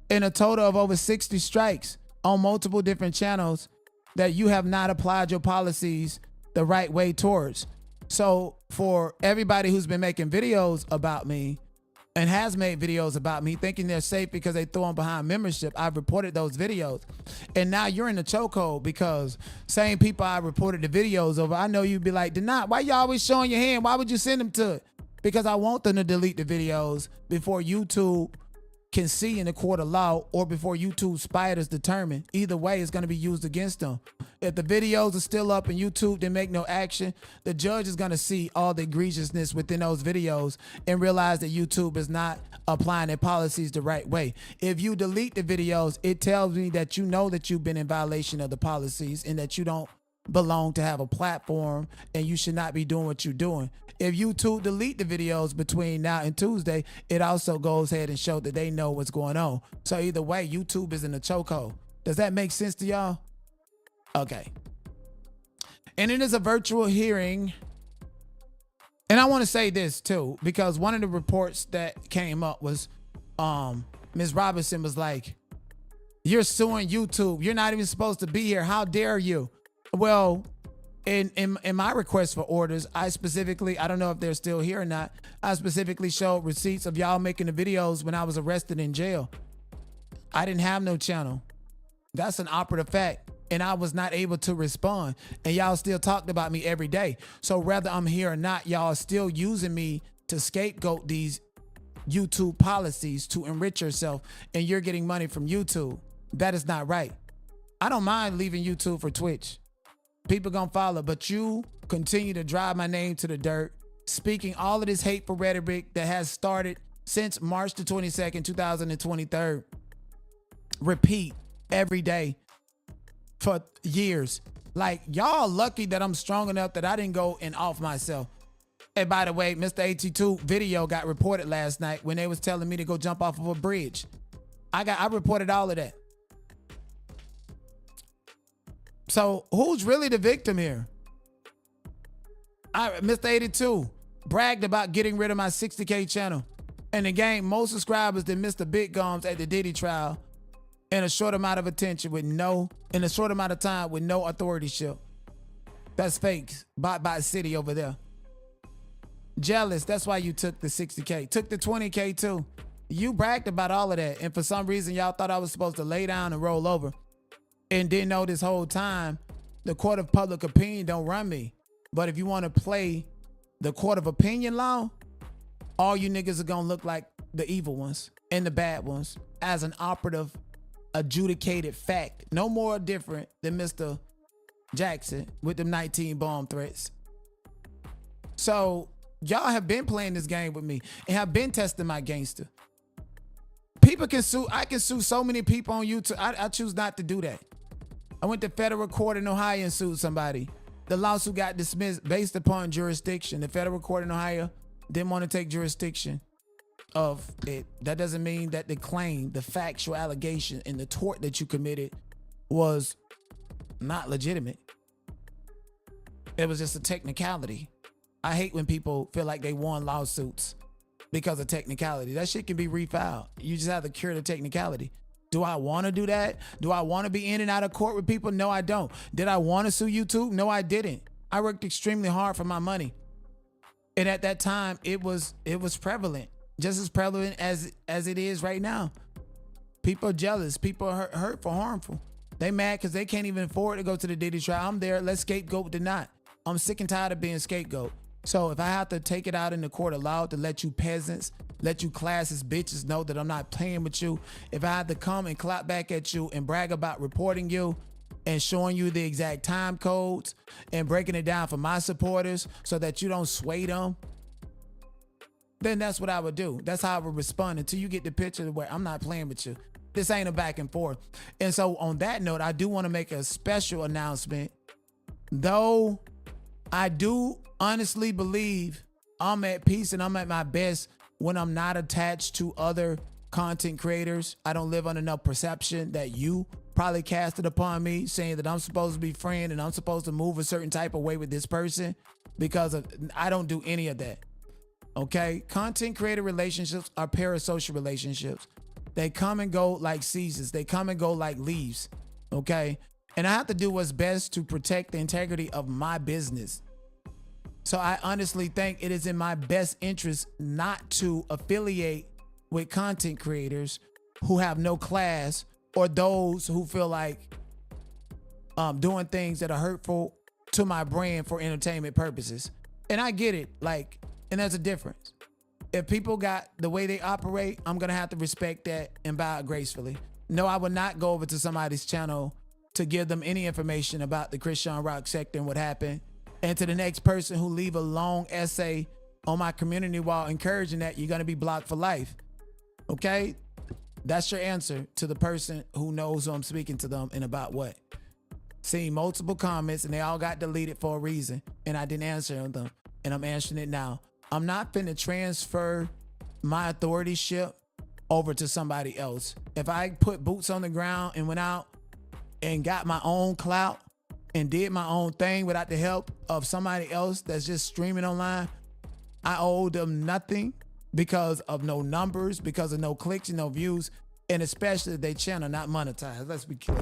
and a total of over 60 strikes on multiple different channels that you have not applied your policies the right way towards. So for everybody who's been making videos about me and has made videos about me thinking they're safe because they throw them behind membership, I've reported those videos. And now you're in the chokehold because same people I reported the videos over, I know you'd be like, Denat, why you always showing your hand? Why would you send them to it? Because I want them to delete the videos before YouTube can see in the court of law or before YouTube spiders determine. Either way, it's going to be used against them. If the videos are still up in YouTube, they make no action, the judge is going to see all the egregiousness within those videos and realize that YouTube is not applying their policies the right way. If you delete the videos, it tells me that you know that you've been in violation of the policies and that you don't belong to have a platform and you should not be doing what you're doing. If YouTube delete the videos between now and Tuesday, it also goes ahead and show that they know what's going on. So either way, YouTube is in a chokehold. Does that make sense to y'all? Okay. And it is a virtual hearing. And I want to say this too, because one of the reports that came up was Ms. Robinson was like, you're suing YouTube. You're not even supposed to be here. How dare you? Well, in my request for orders, I specifically, I don't know if they're still here or not, I specifically showed receipts of y'all making the videos when I was arrested in jail. I didn't have no channel. That's an operative fact. And I was not able to respond. And y'all still talked about me every day. So whether I'm here or not, y'all are still using me to scapegoat these YouTube policies to enrich yourself. And you're getting money from YouTube. That is not right. I don't mind leaving YouTube for Twitch. People gonna follow, but you continue to drive my name to the dirt, speaking all of this hateful rhetoric that has started since March the 22nd, 2023. Repeat every day for years. Like, y'all lucky that I'm strong enough that I didn't go and off myself. And by the way, Mr. 82 video got reported last night when they was telling me to go jump off of a bridge. I reported all of that. So who's really the victim here? Mr. 82 bragged about getting rid of my 60K channel and it gained more subscribers than Mr. Big Gums at the Diddy trial in a short amount of attention in a short amount of time with no authorityship. That's fake. Bought by a city over there. Jealous. That's why you took the 60K. Took the 20K too. You bragged about all of that. And for some reason, y'all thought I was supposed to lay down and roll over. And didn't know this whole time, the court of public opinion don't run me. But if you want to play the court of opinion law, all you niggas are going to look like the evil ones and the bad ones as an operative, adjudicated fact. No more different than Mr. Jackson with them 19 bomb threats. So y'all have been playing this game with me and have been testing my gangster. People can sue. I can sue so many people on YouTube. I choose not to do that. I went to federal court in Ohio and sued somebody. The lawsuit got dismissed based upon jurisdiction. The federal court in Ohio didn't want to take jurisdiction of it. That doesn't mean that the claim, the factual allegation, and the tort that you committed was not legitimate. It was just a technicality. I hate when people feel like they won lawsuits because of technicality. That shit can be refiled. You just have to cure the technicality. Do I want to do that? Do I want to be in and out of court with people? No, I don't. Did I want to sue YouTube? No, I didn't. I worked extremely hard for my money. And at that time, it was prevalent. Just as prevalent as it is right now. People are jealous. People are hurtful, harmful. They mad because they can't even afford to go to the Diddy trial. I'm there. Let's scapegoat the not. I'm sick and tired of being scapegoat. So if I have to take it out in the court of law to let you peasants, let you classes bitches know that I'm not playing with you, if I have to come and clap back at you and brag about reporting you and showing you the exact time codes and breaking it down for my supporters so that you don't sway them, then that's what I would do. That's how I would respond until you get the picture where I'm not playing with you. This ain't a back and forth. And so on that note, I do want to make a special announcement. Though I do honestly believe I'm at peace and I'm at my best when I'm not attached to other content creators. I don't live under no perception that you probably casted upon me saying that I'm supposed to be friend and I'm supposed to move a certain type of way with this person because I don't do any of that. Okay? Content creator relationships are parasocial relationships. They come and go like seasons. They come and go like leaves. Okay? And I have to do what's best to protect the integrity of my business. So I honestly think it is in my best interest not to affiliate with content creators who have no class or those who feel like doing things that are hurtful to my brand for entertainment purposes. And I get it, and there's a difference. If people got the way they operate, I'm going to have to respect that and bow gracefully. No, I would not go over to somebody's channel to give them any information about the Christian Rock sector and what happened. And to the next person who leave a long essay on my community wall encouraging that, you're going to be blocked for life. Okay? That's your answer to the person who knows who I'm speaking to them and about what. Seen multiple comments and they all got deleted for a reason. And I didn't answer them. And I'm answering it now. I'm not finna transfer my authorship over to somebody else. If I put boots on the ground and went out and got my own clout and did my own thing without the help of somebody else that's just streaming online, I owe them nothing because of no numbers, because of no clicks and no views, and especially if they channel not monetized. Let's be clear.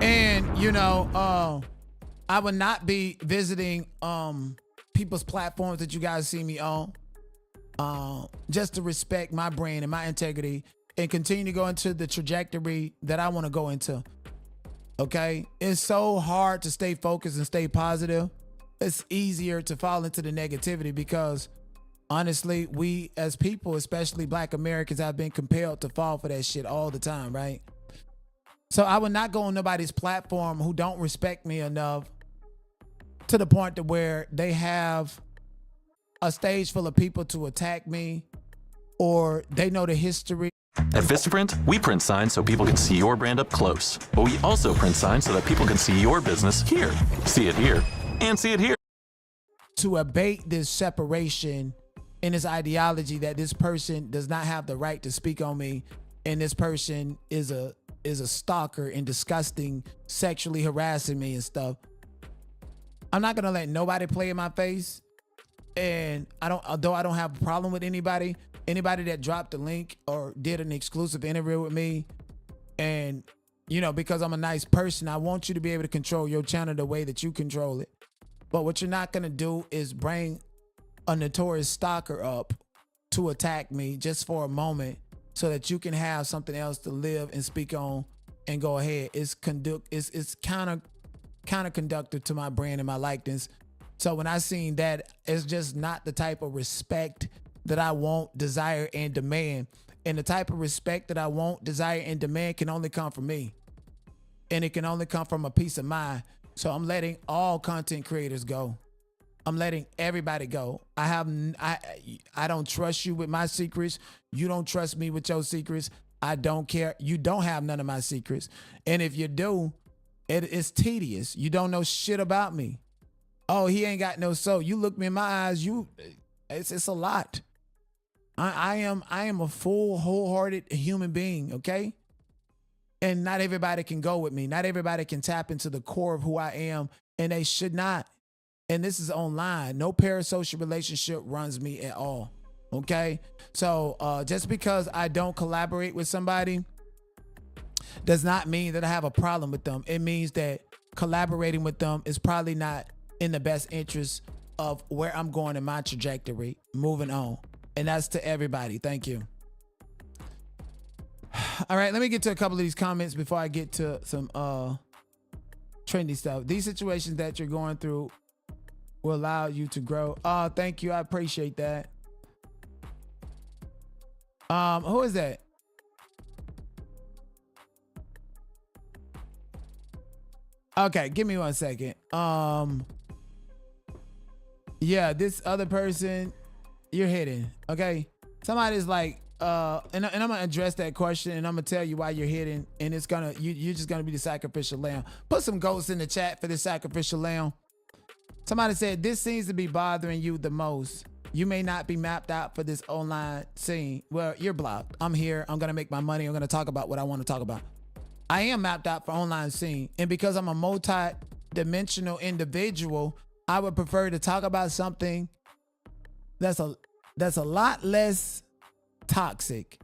And, you know, I would not be visiting people's platforms that you guys see me on just to respect my brand and my integrity and continue to go into the trajectory that I want to go into. Okay? It's so hard to stay focused and stay positive. It's easier to fall into the negativity because honestly, we as people, especially Black Americans, have been compelled to fall for that shit all the time, right? So I would not go on nobody's platform who don't respect me enough to the point to where they have a stage full of people to attack me or they know the history. At Vistaprint, we print signs so people can see your brand up close. But we also print signs so that people can see your business here. See it here and see it here. To abate this separation in this ideology that this person does not have the right to speak on me and this person is a stalker and disgusting, sexually harassing me and stuff. I'm not gonna let nobody play in my face. And although I don't have a problem with anybody that dropped a link or did an exclusive interview with me, and you know, because I'm a nice person, I want you to be able to control your channel the way that you control it. But what you're not gonna do is bring a notorious stalker up to attack me just for a moment so that you can have something else to live and speak on and go ahead. It's counterconductive to my brand and my likeness. So when I seen that, it's just not the type of respect that I want, desire, and demand. And the type of respect that I want, desire, and demand can only come from me. And it can only come from a peace of mind. So I'm letting all content creators go. I'm letting everybody go. I don't trust you with my secrets. You don't trust me with your secrets. I don't care. You don't have none of my secrets. And if you do, it's tedious. You don't know shit about me. Oh, he ain't got no soul. You look me in my eyes, it's a lot. I am a full, wholehearted human being, okay? And not everybody can go with me. Not everybody can tap into the core of who I am, and they should not. And this is online. No parasocial relationship runs me at all, okay? So just because I don't collaborate with somebody does not mean that I have a problem with them. It means that collaborating with them is probably not in the best interest of where I'm going in my trajectory, moving on. And that's to everybody. Thank you. All right, let me get to a couple of these comments before I get to some trendy stuff. These situations that you're going through will allow you to grow. Thank you. I appreciate that. Who is that? Okay, give me 1 second. Yeah, this other person, you're hidden. Okay, somebody's like, and I'm gonna address that question, and I'm gonna tell you why you're hidden, and it's gonna you're just gonna be the sacrificial lamb. Put some goats in the chat for this sacrificial lamb. Somebody said this seems to be bothering you the most. You may not be mapped out for this online scene. Well, you're blocked. I'm here. I'm gonna make my money. I'm gonna talk about what I want to talk about. I am mapped out for online scene, and because I'm a multi-dimensional individual, I would prefer to talk about something that's a lot less toxic.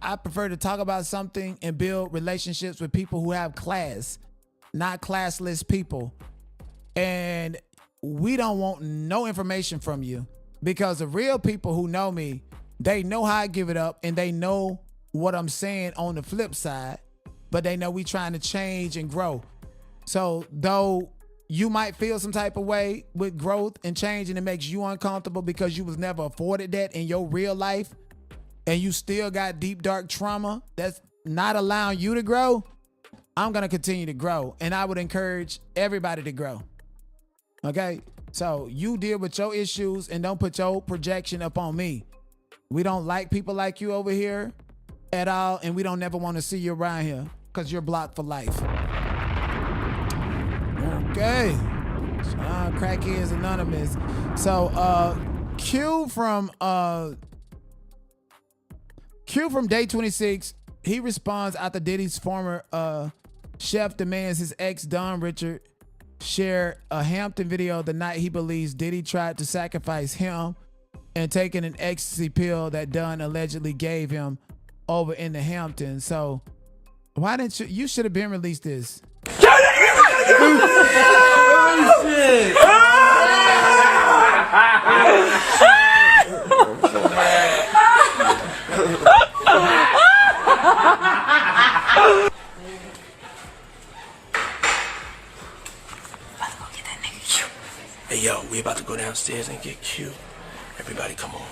I prefer to talk about something and build relationships with people who have class, not classless people. And we don't want no information from you, because the real people who know me, they know how I give it up, and they know what I'm saying on the flip side, but they know we trying to change and grow. So though you might feel some type of way with growth and change, and it makes you uncomfortable because you was never afforded that in your real life, and you still got deep, dark trauma that's not allowing you to grow, I'm going to continue to grow. And I would encourage everybody to grow. Okay? So you deal with your issues and don't put your projection up on me. We don't like people like you over here at all, and we don't never want to see you around here because you're blocked for life. Okay. Crackheads Anonymous. So Q from Day 26, he responds after Diddy's former chef demands his ex Don Richard share a Hampton video the night he believes Diddy tried to sacrifice him and taking an ecstasy pill that Don allegedly gave him over in the Hamptons. So why didn't you should have been released this. Hey yo, we about to go downstairs and get Q. Everybody come on.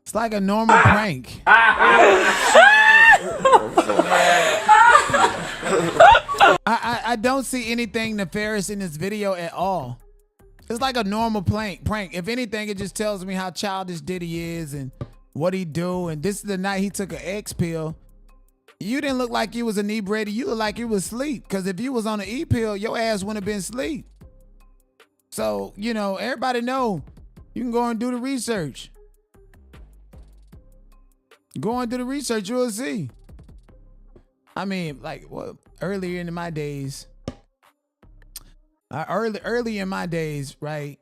It's like a normal prank. I don't see anything nefarious in this video at all. It's like a normal prank. If anything, it just tells me how childish Diddy is and what he do. And this is the night he took an X pill. You didn't look like you was inebriated. You look like you was asleep. Because if you was on an E pill, your ass wouldn't have been asleep. So, you know, everybody know. You can go and do the research. Go and do the research, you'll see. I mean, like, well, earlier in my days, early in my days, right?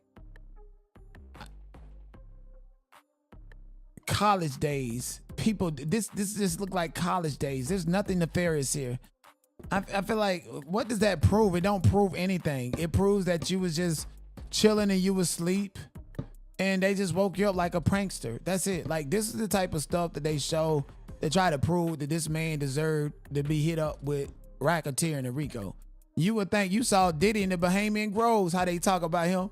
College days, people, this just look like college days. There's nothing nefarious here. I feel like, what does that prove? It don't prove anything. It proves that you was just chilling and you was asleep. And they just woke you up like a prankster. That's it. Like, this is the type of stuff that they show. They try to prove that this man deserved to be hit up with racketeering and RICO. You would think you saw Diddy in the Bahamian Groves, how they talk about him.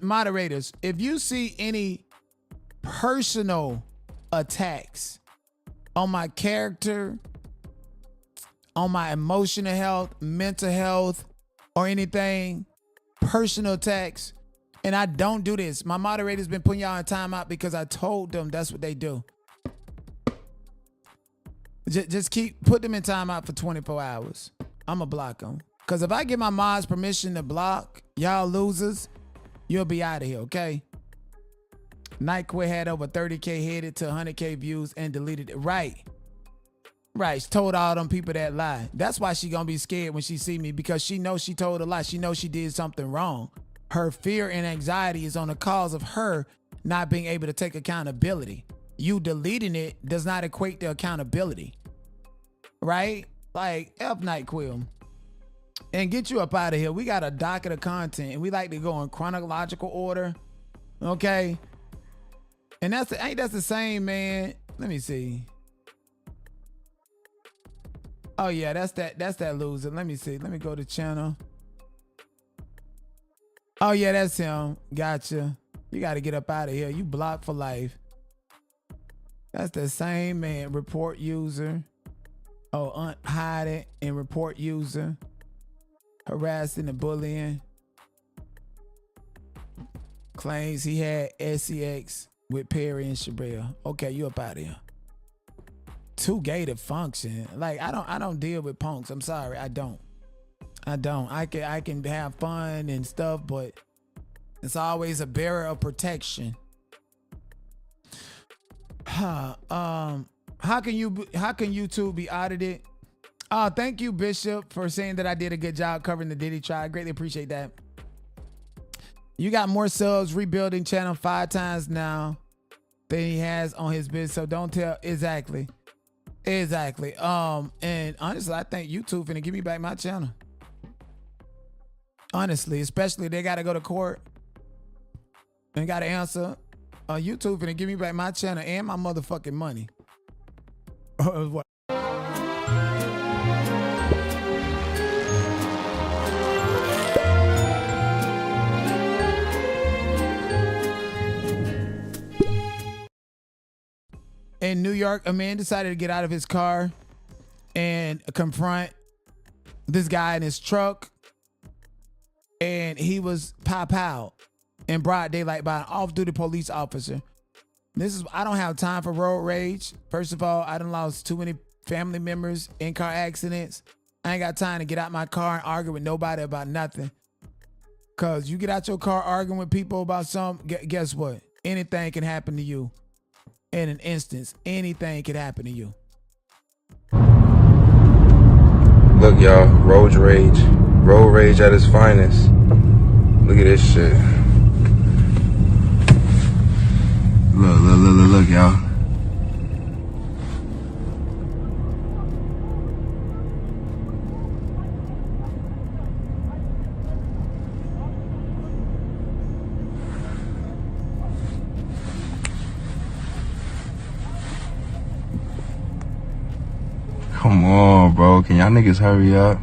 Moderators, if you see any personal attacks on my character, on my emotional health, mental health, or anything, personal attacks, and I don't do this, my moderator's been putting y'all in timeout because I told them that's what they do. Just put them in timeout for 24 hours. I'ma block them. Because if I give my mods permission to block y'all losers, you'll be out of here, okay? NightQuil had over 30K, headed to 100K views and deleted it. Right. She told all them people that lie. That's why she gonna be scared when she see me, because she knows she told a lie. She knows she did something wrong. Her fear and anxiety is on the cause of her not being able to take accountability. You deleting it does not equate to accountability. Right? Like, F NightQuil. And get you up out of here. We got a docket of content and we like to go in chronological order. Okay. And that's the same, man. Let me see. Oh yeah, that's that loser. Let me see. Let me go to channel. Oh yeah, that's him. Gotcha. You got to get up out of here. You blocked for life. That's the same man. Report user. Oh, hide it and report user. Harassing and bullying. Claims he had SEX with Perry and Shabrell. Okay, you up out of here. too gay to function. Like I don't deal with punks. I'm sorry, I don't. I can have fun and stuff, but it's always a barrier of protection. How can YouTube be audited? Thank you, Bishop, for saying that I did a good job covering the Diddy trial. I greatly appreciate that. You got more subs, rebuilding channel 5 times now than he has on his business. So don't tell exactly. And honestly, I think YouTube finna give me back my channel. Honestly, especially they gotta go to court and gotta answer. YouTube finna give me back my channel and my motherfucking money. What? In New York, a man decided to get out of his car and confront this guy in his truck. And he was pow in broad daylight by an off-duty police officer. I don't have time for road rage. First of all, I done lost too many family members in car accidents. I ain't got time to get out my car and argue with nobody about nothing. Cause you get out your car arguing with people about something, guess what? Anything can happen to you. In an instance, anything could happen to you. Look, y'all, road rage at its finest. Look at this shit. Look, y'all. Come on, bro. Can y'all niggas hurry up?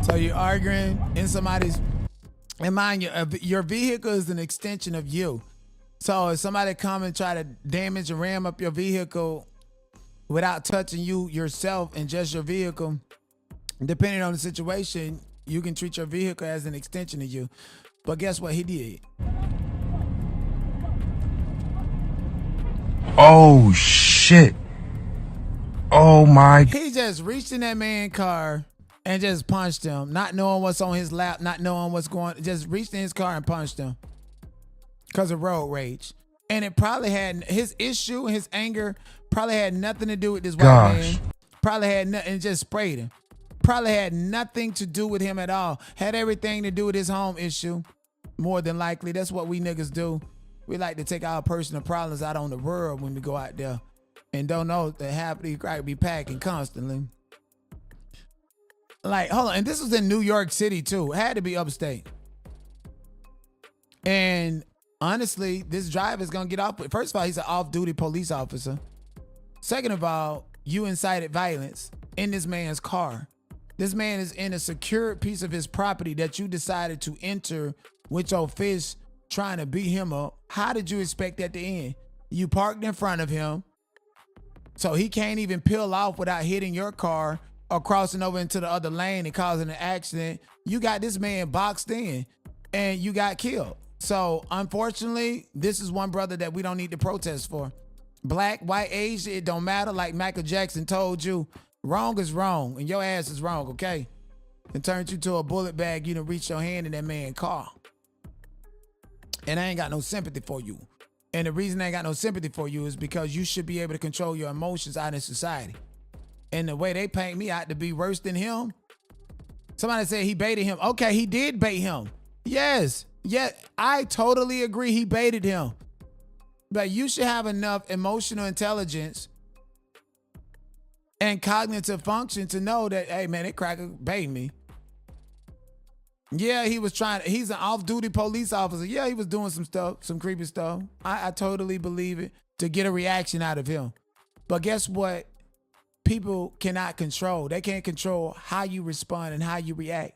So you're arguing in somebody's, and mind you, your vehicle is an extension of you. So if somebody come and try to damage and ram up your vehicle without touching you yourself and just your vehicle, depending on the situation, you can treat your vehicle as an extension of you. But guess what he did? Oh, shit. Oh, my. He just reached in that man's car and just punched him, not knowing what's on his lap, not knowing what's going, just reached in his car and punched him because of road rage. And it probably had, his issue, his anger probably had nothing to do with this white man. Probably had nothing, and just sprayed him. Probably had nothing to do with him at all. Had everything to do with his home issue. More than likely. That's what we niggas do. We like to take our personal problems out on the world when we go out there. And don't know that half of these guys be packing constantly. Like, hold on. And this was in New York City too. It had to be upstate. And honestly, this driver's gonna get off. First of all, he's an off-duty police officer. Second of all, you incited violence in this man's car. This man is in a secured piece of his property that you decided to enter with your fist trying to beat him up. How did you expect that to end? You parked in front of him, so he can't even peel off without hitting your car or crossing over into the other lane and causing an accident. You got this man boxed in and you got killed. So unfortunately, this is one brother that we don't need to protest for. Black, white, Asian, it don't matter. Like Michael Jackson told you, wrong is wrong and your ass is wrong, okay? And turned you to a bullet bag, you done reach your hand in that man's car. And I ain't got no sympathy for you. And the reason I ain't got no sympathy for you is because you should be able to control your emotions out in society. And the way they paint me out to be worse than him. Somebody said he baited him. Okay, he did bait him. Yes. Yeah, I totally agree he baited him. But you should have enough emotional intelligence and cognitive function to know that, hey man, that cracker baited me. Yeah, he was he's an off-duty police officer. Yeah, he was doing some stuff, some creepy stuff. I totally believe it, to get a reaction out of him. But guess what? People cannot control. They can't control how you respond and how you react.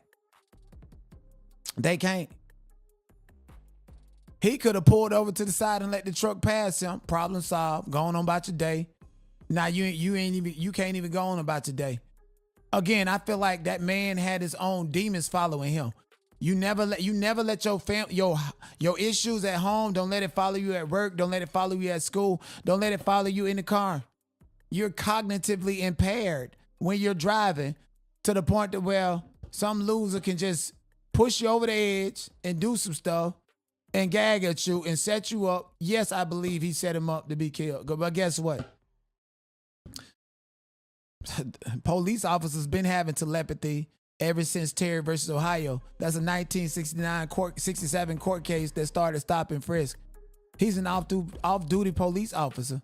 They can't. He could have pulled over to the side and let the truck pass him. Problem solved. Going on about your day. Now you can't even go on about your day. Again, I feel like that man had his own demons following him. You never let your issues at home, don't let it follow you at work, don't let it follow you at school, don't let it follow you in the car. You're cognitively impaired when you're driving to the point that, well, some loser can just push you over the edge and do some stuff and gag at you and set you up. Yes, I believe he set him up to be killed. But guess what? Police officers been having telepathy ever since Terry versus Ohio. That's a 1967 court case that started stop and frisk. He's an off-duty police officer.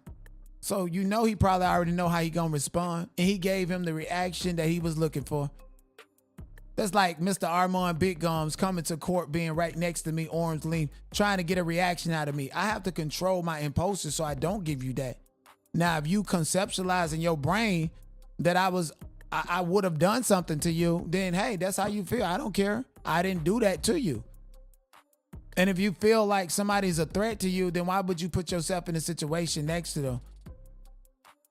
So you know he probably already know how he gonna respond. And he gave him the reaction that he was looking for. That's like Mr. Armand Big Gums coming to court being right next to me, orange leaf, trying to get a reaction out of me. I have to control my impulses so I don't give you that. Now, if you conceptualize in your brain that I would have done something to you, then hey, that's how you feel. I don't care. I didn't do that to you. And if you feel like somebody's a threat to you, then why would you put yourself in a situation next to them?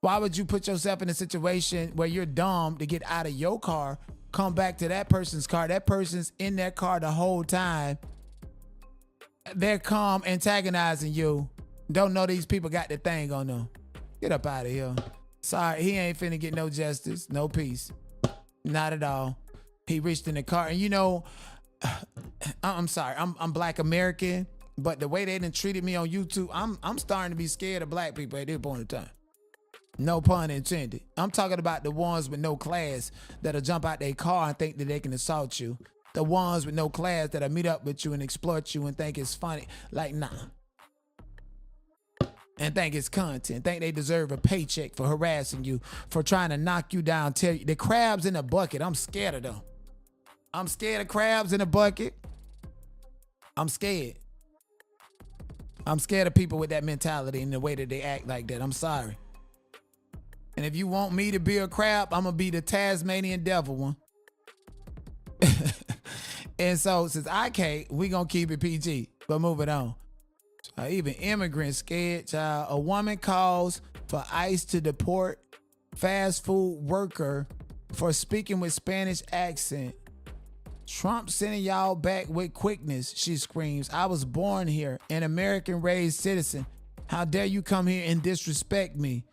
Why would you put yourself in a situation where you're dumb to get out of your car, come back to that person's car, that person's in their car the whole time, they're calm, antagonizing you, don't know these people got the thing on them. Get up out of here. Sorry, he ain't finna get no justice, no peace. Not at all. He reached in the car, and you know, I'm sorry, I'm Black American, but the way they done treated me on YouTube, I'm starting to be scared of black people at this point in time. No pun intended. I'm talking about the ones with no class that'll jump out their car and think that they can assault you. The ones with no class that'll meet up with you and exploit you and think it's funny. Like, nah. And think it's content. Think they deserve a paycheck for harassing you, for trying to knock you down. Tell you the crabs in a bucket. I'm scared of them. I'm scared of crabs in a bucket. I'm scared. I'm scared of people with that mentality and the way that they act like that. I'm sorry. And if you want me to be a crab, I'm gonna be the Tasmanian devil one. And so since I can't, we gonna keep it PG. But moving on. Even immigrants scared, child. A woman calls for ICE to deport fast food worker for speaking with Spanish accent. Trump sending y'all back with quickness, she screams. I was born here, an American-raised citizen. How dare you come here and disrespect me?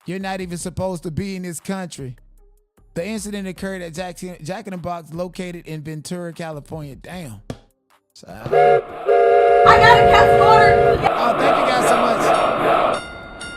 You're not even supposed to be in this country. The incident occurred at Jack in the Box located in Ventura, California. Damn. I got a cancel order. Oh, thank you guys so much.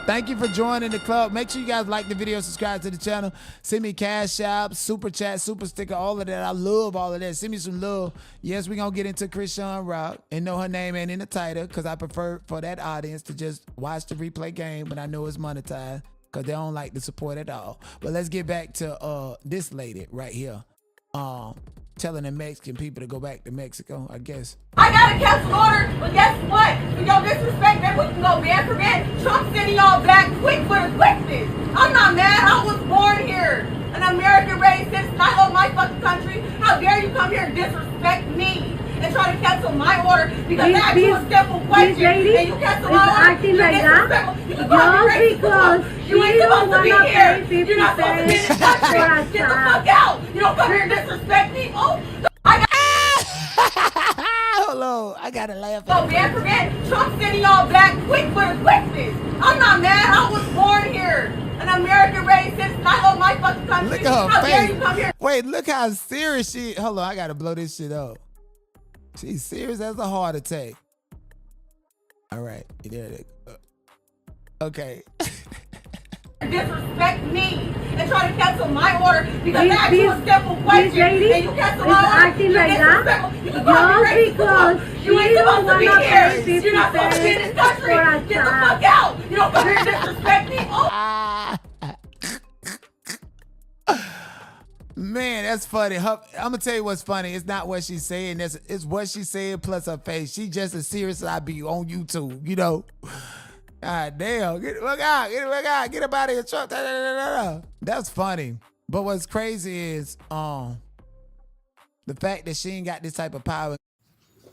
Thank you for joining the club. Make sure you guys like the video, subscribe to the channel. Send me cash app, super chat, super sticker, all of that. I love all of that. Send me some love. Yes, we're going to get into Chrisean Rock. And no, her name ain't in the title because I prefer for that audience to just watch the replay game, but I know it's monetized because they don't like the support at all. But let's get back to this lady right here. Telling the Mexican people to go back to Mexico, I guess. I got a cancel order, but guess what? For your disrespect, that we can go man for man. Trump sending y'all back quick for the quickness. I'm not mad. I was born here. An American-raised citizen. I love my fucking country. How dare you come here and disrespect me and try to cancel my order because I asked you a simple question and you cancel my order. Acting like that. Just because you ain't supposed to be here. You're not supposed to be in this country. Get the fuck out. You don't come here and disrespect me. Oh, hold on, I gotta laugh. Oh, man, forget Trump sending y'all back quick for the quickness. I'm not mad. I was born here. An American-raised citizen. I love my fucking country. Look at her How face. dare you come here? Wait, look how serious she. Hold on, I gotta blow this shit up. She's serious as a heart attack. All right, there it is. Okay. Disrespect me and try to cancel my order because I asked you a simple question and you cancel my order. Acting like that. You can call me racist because you ain't supposed to be here. You're not supposed to be in this country. Get the fuck out. You don't come here and disrespect me. Oh. Man, that's funny. I'm gonna tell you what's funny. It's not what she's saying. It's what she's saying plus her face. She just as serious as I be on YouTube, you know. God damn. Get the fuck out. Get the fuck out. Get up out of your truck. That's funny. But what's crazy is the fact that she ain't got this type of power.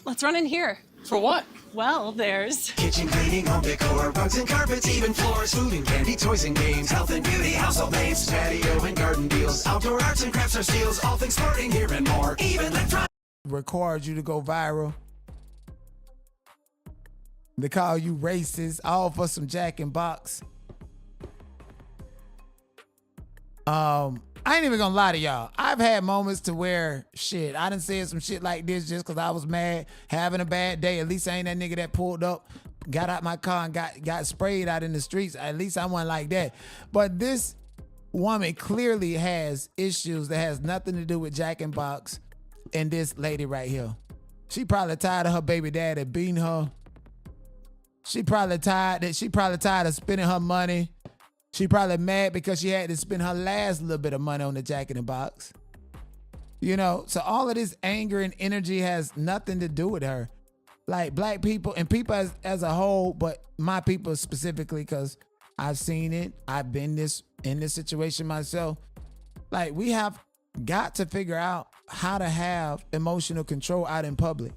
Let's run in here. For what? Well, there's Kitchen cleaning, home decor, rugs and carpets, even floors, food and candy, toys and games, health and beauty, household names, patio and garden deals, outdoor arts and crafts or steals, all things sporting here and more. Even electronics. Required you to go viral. They call you racist, all for some Jack in Box. I ain't even gonna lie to y'all. I've had moments to where shit, I done said some shit like this just because I was mad, having a bad day. At least I ain't that nigga that pulled up, got out my car and got sprayed out in the streets. At least I wasn't like that. But this woman clearly has issues that has nothing to do with Jack in Box and this lady right here. She probably tired of her baby daddy beating her. She probably tired of spending her money. She probably mad because she had to spend her last little bit of money on the Jack in the Box. You know, so all of this anger and energy has nothing to do with her. Like black people and people as a whole, but my people specifically, because I've seen it. I've been in this situation myself. Like, we have got to figure out how to have emotional control out in public.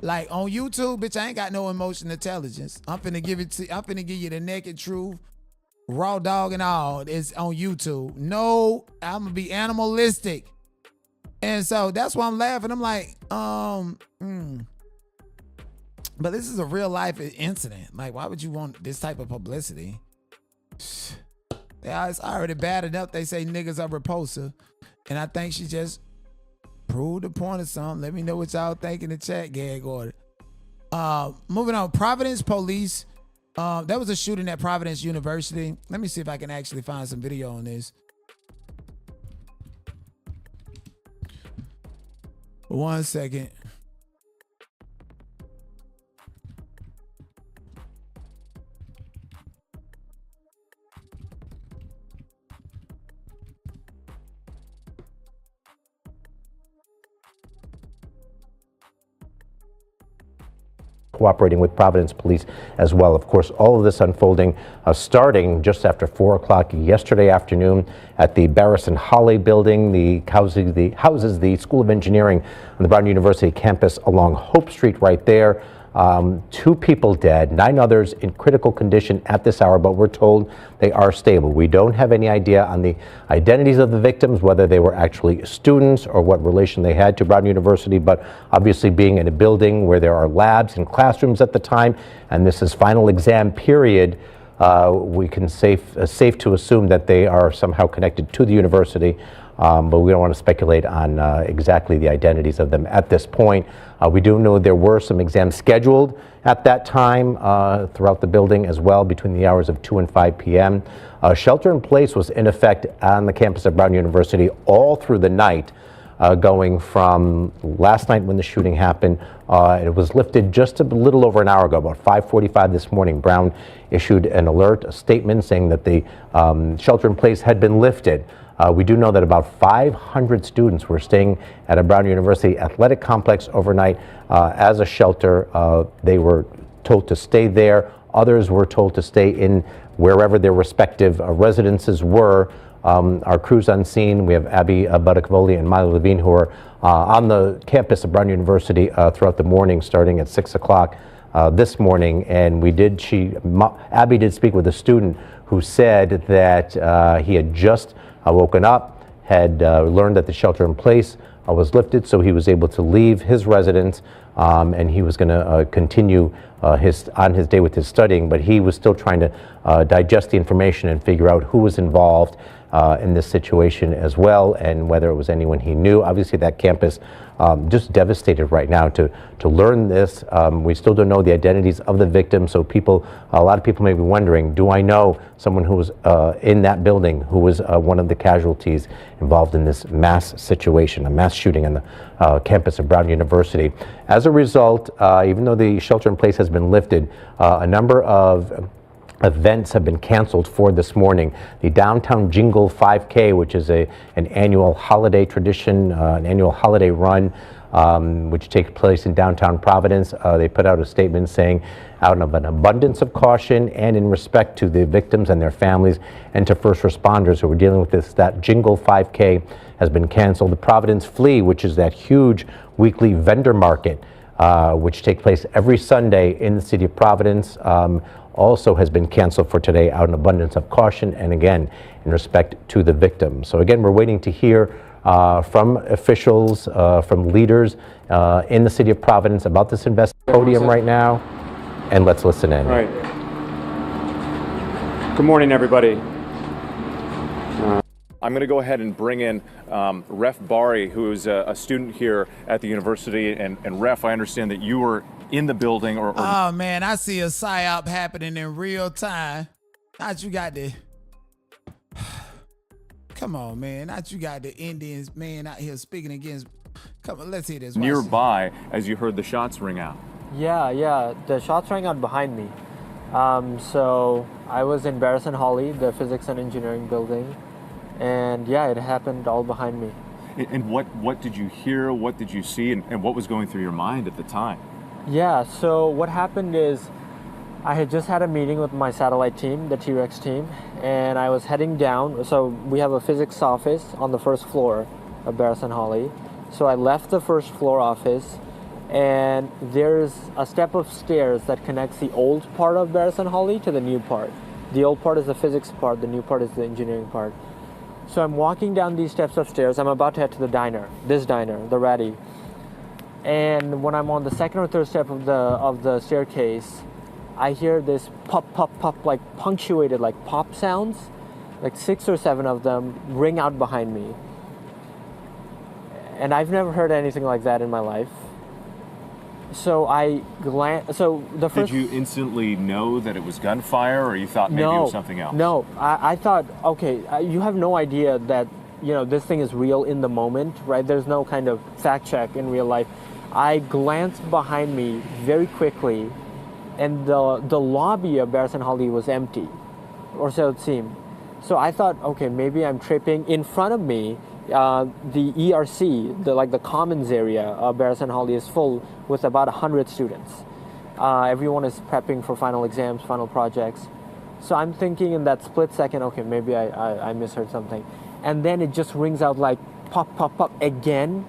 Like on YouTube, bitch, I ain't got no emotional intelligence. I'm finna give you the naked truth. Raw dog and all is on YouTube. No, I'm gonna be animalistic. And so that's why I'm laughing. I'm like, but this is a real life incident. Like, why would you want this type of publicity? Yeah, it's already bad enough they say niggas are repulsive. And I think she just proved the point of something. Let me know what y'all think in the chat, gag order. Moving on, Providence police. There was a shooting at Providence University. Let me see if I can actually find some video on this. 1 second. Cooperating with Providence Police as well. Of course, all of this unfolding starting just after 4 o'clock yesterday afternoon at the Barrison Holley building, the houses the School of Engineering on the Brown University campus along Hope Street right there. 2 people dead, 9 others in critical condition at this hour, but we're told they are stable. We don't have any idea on the identities of the victims, whether they were actually students or what relation they had to Brown University, but obviously being in a building where there are labs and classrooms at the time, and this is final exam period, we can safe to assume that they are somehow connected to the university. But we don't want to speculate on exactly the identities of them at this point. We do know there were some exams scheduled at that time throughout the building as well between the hours of 2 and 5 p.m. Shelter in place was in effect on the campus of Brown University all through the night, going from last night when the shooting happened. It was lifted just a little over an hour ago, about 5:45 this morning. Brown issued an alert, a statement saying that the shelter in place had been lifted. We do know that about 500 students were staying at a Brown University athletic complex overnight as a shelter. They were told to stay there. Others were told to stay in wherever their respective residences were. Our crews on scene, we have Abby Budakvoli and Miley Levine, who are on the campus of Brown University throughout the morning, starting at 6 o'clock this morning. And Abby did speak with a student who said that he had just woken up, had learned that the shelter in place was lifted, so he was able to leave his residence, and he was going to continue on his day with his studying, but he was still trying to digest the information and figure out who was involved in this situation as well, and whether it was anyone he knew. Obviously, that campus just devastated right now to learn this. We still don't know the identities of the victims, so a lot of people may be wondering, do I know someone who was in that building who was one of the casualties involved in this mass situation, a mass shooting on the campus of Brown University? As a result, even though the shelter in place has been lifted, a number of events have been canceled for this morning. The Downtown Jingle 5K, which is an annual holiday tradition, an annual holiday run, which takes place in downtown Providence. They put out a statement saying, out of an abundance of caution and in respect to the victims and their families and to first responders who are dealing with this, that Jingle 5K has been canceled. The Providence Flea, which is that huge weekly vendor market which take place every Sunday in the city of Providence, also has been canceled for today out of an abundance of caution and again in respect to the victim. So again, we're waiting to hear from officials, from leaders in the city of Providence about this investigation. Podium right now, and let's listen in. All right. Good morning, everybody. I'm going to go ahead and bring in Ref Bari, who is a student here at the university. And Ref, I understand that you were in the building or Oh man, I see a psyop happening in real time. Not you got the come on, man. Not you got the Indians, man, out here speaking against. Come on, let's hear this. nearby as you heard the shots ring out. Yeah, the shots rang out behind me. So I was in Barrison Hawley, the physics and engineering building, and yeah, it happened all behind me. And what did you hear? What did you see? And what was going through your mind at the time? Yeah, so what happened is I had just had a meeting with my satellite team, the T-Rex team, and I was heading down. So we have a physics office on the first floor of Barrison Hawley. So I left the first floor office, and there's a step of stairs that connects the old part of Barrison Hawley to the new part. The old part is the physics part, the new part is the engineering part. So I'm walking down these steps of stairs. I'm about to head to the diner, this diner, the Ratty. And when I'm on the second or third step of the staircase, I hear this pop, pop, pop, like punctuated, like pop sounds, like 6 or 7 of them ring out behind me. And I've never heard anything like that in my life. So I glanced. So the first. Did you instantly know that it was gunfire, or you thought maybe it was something else? No, I thought, okay, you have no idea that this thing is real in the moment, right? There's no kind of fact check in real life. I glanced behind me very quickly, and the lobby of Barrison Hawley was empty, or so it seemed. So I thought, okay, maybe I'm tripping. In front of me, the ERC, the commons area of Barrison Hawley is full with about 100 students. Everyone is prepping for final exams, final projects. So I'm thinking in that split second, okay, maybe I misheard something. And then it just rings out like pop, pop, pop again.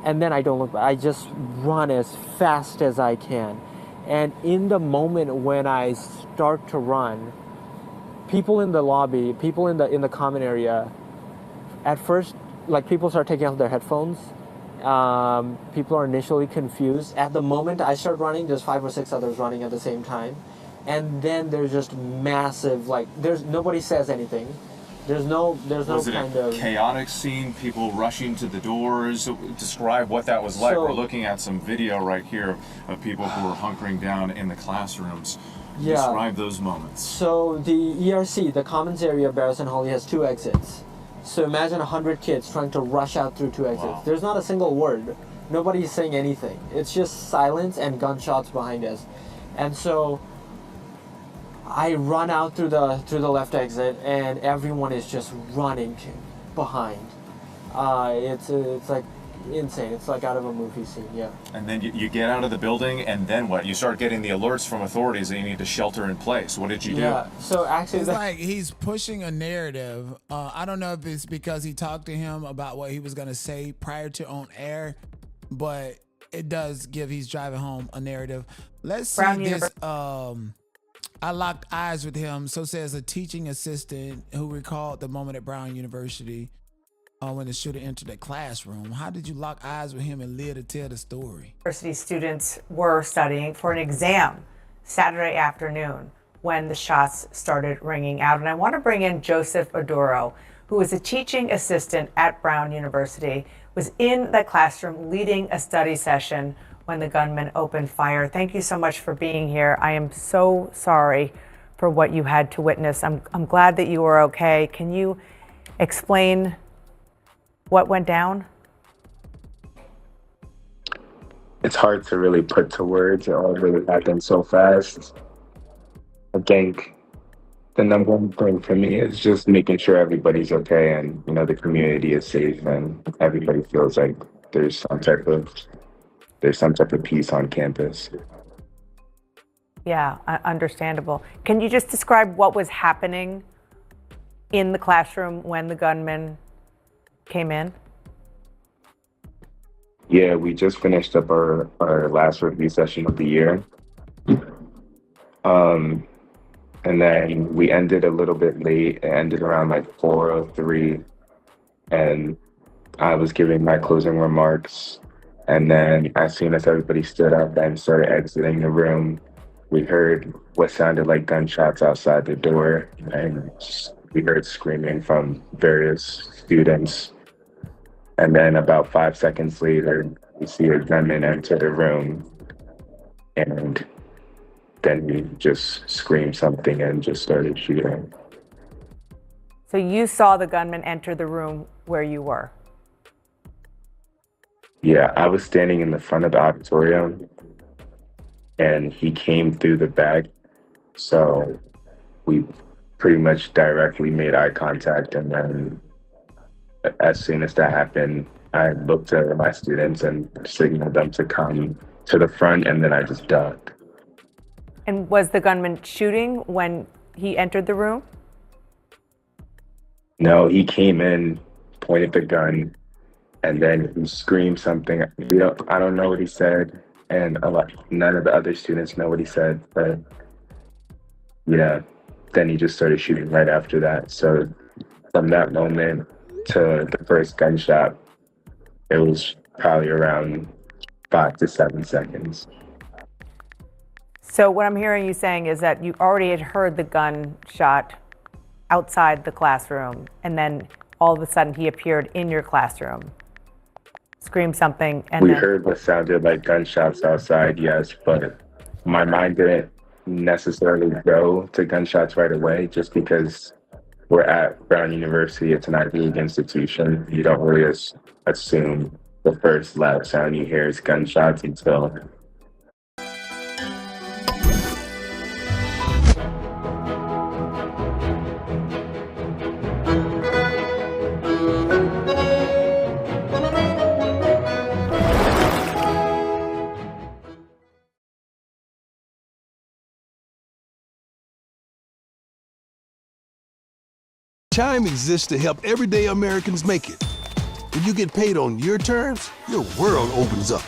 And then I don't look back. I just run as fast as I can. And in the moment when I start to run, people in the lobby, people in the common area, at first, like, people start taking off their headphones. People are initially confused. At the moment I start running, there's 5 or 6 others running at the same time. And then there's just massive, like, nobody says anything. There's no Was it kind a of chaotic scene, people rushing to the doors? Describe what that was like. So- We're looking at some video right here of people who are hunkering down in the classrooms. Yeah. Describe those moments. So the ERC, the commons area of Barrison Hawley, has 2 exits. So imagine 100 kids trying to rush out through 2 exits. Wow. There's not a single word. Nobody's saying anything. It's just silence and gunshots behind us. And so I run out through the left exit, and everyone is just running behind. It's like insane. It's like out of a movie scene, yeah. And then you get out of the building, and then what? You start getting the alerts from authorities that you need to shelter in place. What did you Yeah. So actually, It's like he's pushing a narrative. I don't know if it's because he talked to him about what he was going to say prior to on air, but it does give he's driving home a narrative. Let's see Brown this. I locked eyes with him. So says a teaching assistant who recalled the moment at Brown University when the shooter entered the classroom. How did you lock eyes with him and live to tell the story? University students were studying for an exam Saturday afternoon when the shots started ringing out. And I want to bring in Joseph Oduro, who is a teaching assistant at Brown University, was in the classroom leading a study session when the gunman opened fire. Thank you so much for being here. I am so sorry for what you had to witness. I'm glad that you were okay. Can you explain what went down? It's hard to really put to words. It all really happened so fast. I think the number one thing for me is just making sure everybody's okay and, the community is safe and everybody feels like there's some type of peace on campus. Yeah, understandable. Can you just describe what was happening in the classroom when the gunman came in? Yeah, we just finished up our last review session of the year. And then we ended a little bit late. It ended around like 4:03. And I was giving my closing remarks. And then as soon as everybody stood up and started exiting the room, we heard what sounded like gunshots outside the door. And we heard screaming from various students. And then about 5 seconds later, we see a gunman enter the room. And then he just screamed something and just started shooting. So you saw the gunman enter the room where you were? Yeah, I was standing in the front of the auditorium and he came through the back. So we pretty much directly made eye contact. And then as soon as that happened, I looked at my students and signaled them to come to the front, and then I just ducked. And was the gunman shooting when he entered the room? No, he came in, pointed the gun, and then he screamed something. I don't know what he said, and none of the other students know what he said, but yeah, then he just started shooting right after that. So from that moment to the first gunshot, it was probably around 5 to 7 seconds. So what I'm hearing you saying is that you already had heard the gunshot outside the classroom, and then all of a sudden he appeared in your classroom, screamed something, and we heard what sounded like gunshots outside, yes, but my mind didn't necessarily go to gunshots right away, just because we're at Brown University. It's an Ivy League institution. You don't really assume the first loud sound you hear is gunshots until Chime exists to help everyday Americans make it. When you get paid on your terms, your world opens up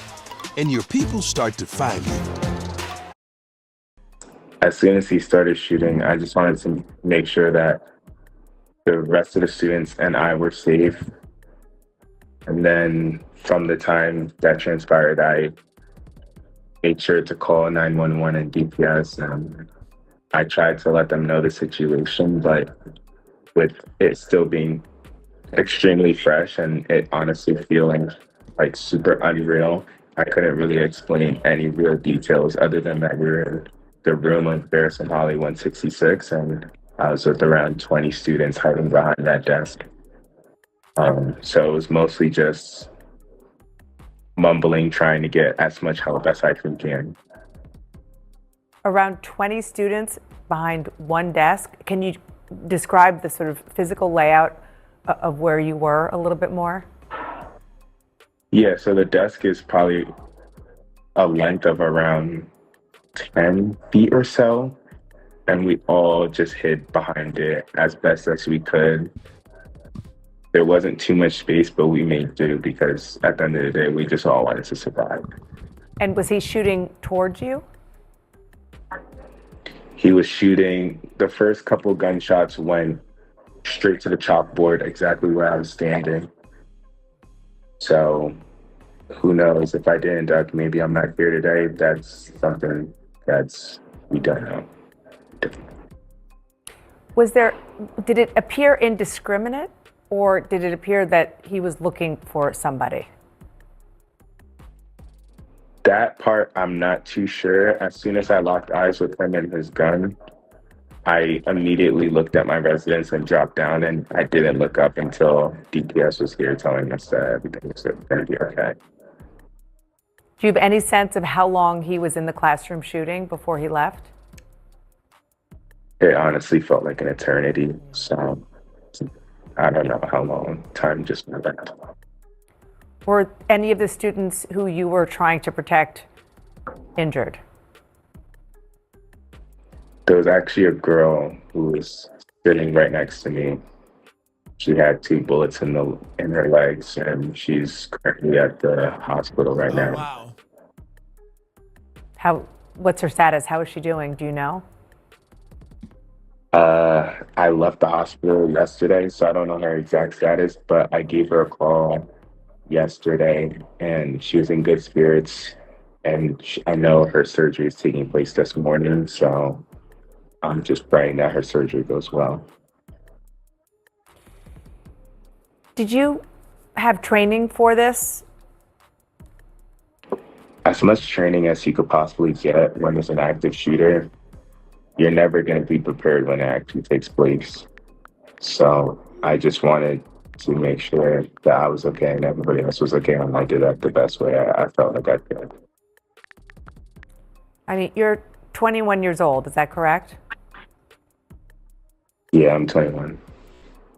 and your people start to find you. as soon as he started shooting, I just wanted to make sure that the rest of the students and I were safe. And then from the time that transpired, I made sure to call 911 and DPS. And I tried to let them know the situation, but with it still being extremely fresh and it honestly feeling like super unreal, I couldn't really explain any real details other than that we were in the room of Barrison Holly 166 and I was with around 20 students hiding behind that desk. So it was mostly just mumbling, trying to get as much help as I can. Around 20 students behind one desk. Can you describe the sort of physical layout of where you were a little bit more? Yeah, so the desk is probably a length of around 10 feet or so, and we all just hid behind it as best as we could. There wasn't too much space, but we made do because at the end of the day, we just all wanted to survive. And was he shooting towards you? He was shooting. The first couple gunshots went straight to the chalkboard, exactly where I was standing. So who knows, if I didn't duck, maybe I'm not here today. That's something we don't know. Did it appear indiscriminate, or did it appear that he was looking for somebody? That part, I'm not too sure. As soon as I locked eyes with him and his gun, I immediately looked at my residence and dropped down, and I didn't look up until DPS was here telling us that everything was going to be okay. Do you have any sense of how long he was in the classroom shooting before he left? It honestly felt like an eternity, so I don't know how long. Time just went by. Were any of the students who you were trying to protect injured? There was actually a girl who was sitting right next to me, She had 2 bullets in her legs, and she's currently at the hospital right now. Wow. What's her status? How is she doing? Do you know? I left the hospital yesterday, so I don't know her exact status, but I gave her a call yesterday, and she was in good spirits. And I know her surgery is taking place this morning, so I'm just praying that her surgery goes well. Did you have training for this? As much training as you could possibly get when there's an active shooter. You're never going to be prepared when it actually takes place. So I just wanted to make sure that I was okay and everybody else was okay, and I did that the best way I felt like I could. I mean, you're 21 years old, is that correct? Yeah, I'm 21.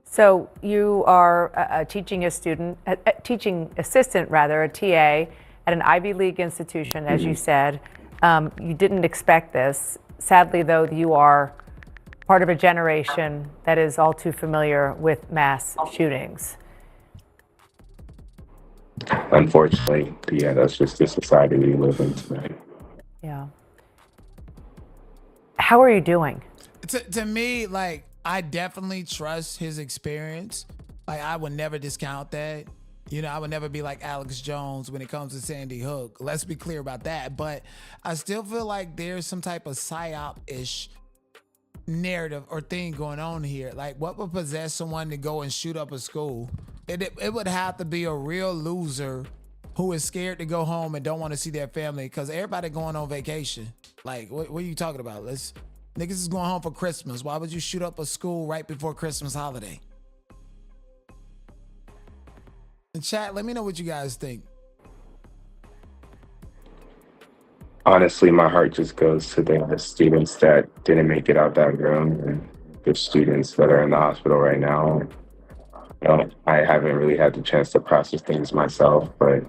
So you are a teaching assistant, rather, a TA at an Ivy League institution, as you said. You didn't expect this. Sadly, though, you are part of a generation that is all too familiar with mass shootings. Unfortunately, yeah, that's just the society we live in today. Yeah. How are you doing? To me, like, I definitely trust his experience. Like, I would never discount that. You know, I would never be like Alex Jones when it comes to Sandy Hook. Let's be clear about that. But I still feel like there's some type of psyop-ish narrative or thing going on here. Like, what would possess someone to go and shoot up a school? It would have to be a real loser who is scared to go home and don't want to see their family, because everybody going on vacation. Like, what are you talking about? Niggas is going home for Christmas. Why would you shoot up a school right before Christmas holiday? In chat, let me know what you guys think. Honestly, my heart just goes to the students that didn't make it out that room, and the students that are in the hospital right now. You know, I haven't really had the chance to process things myself, but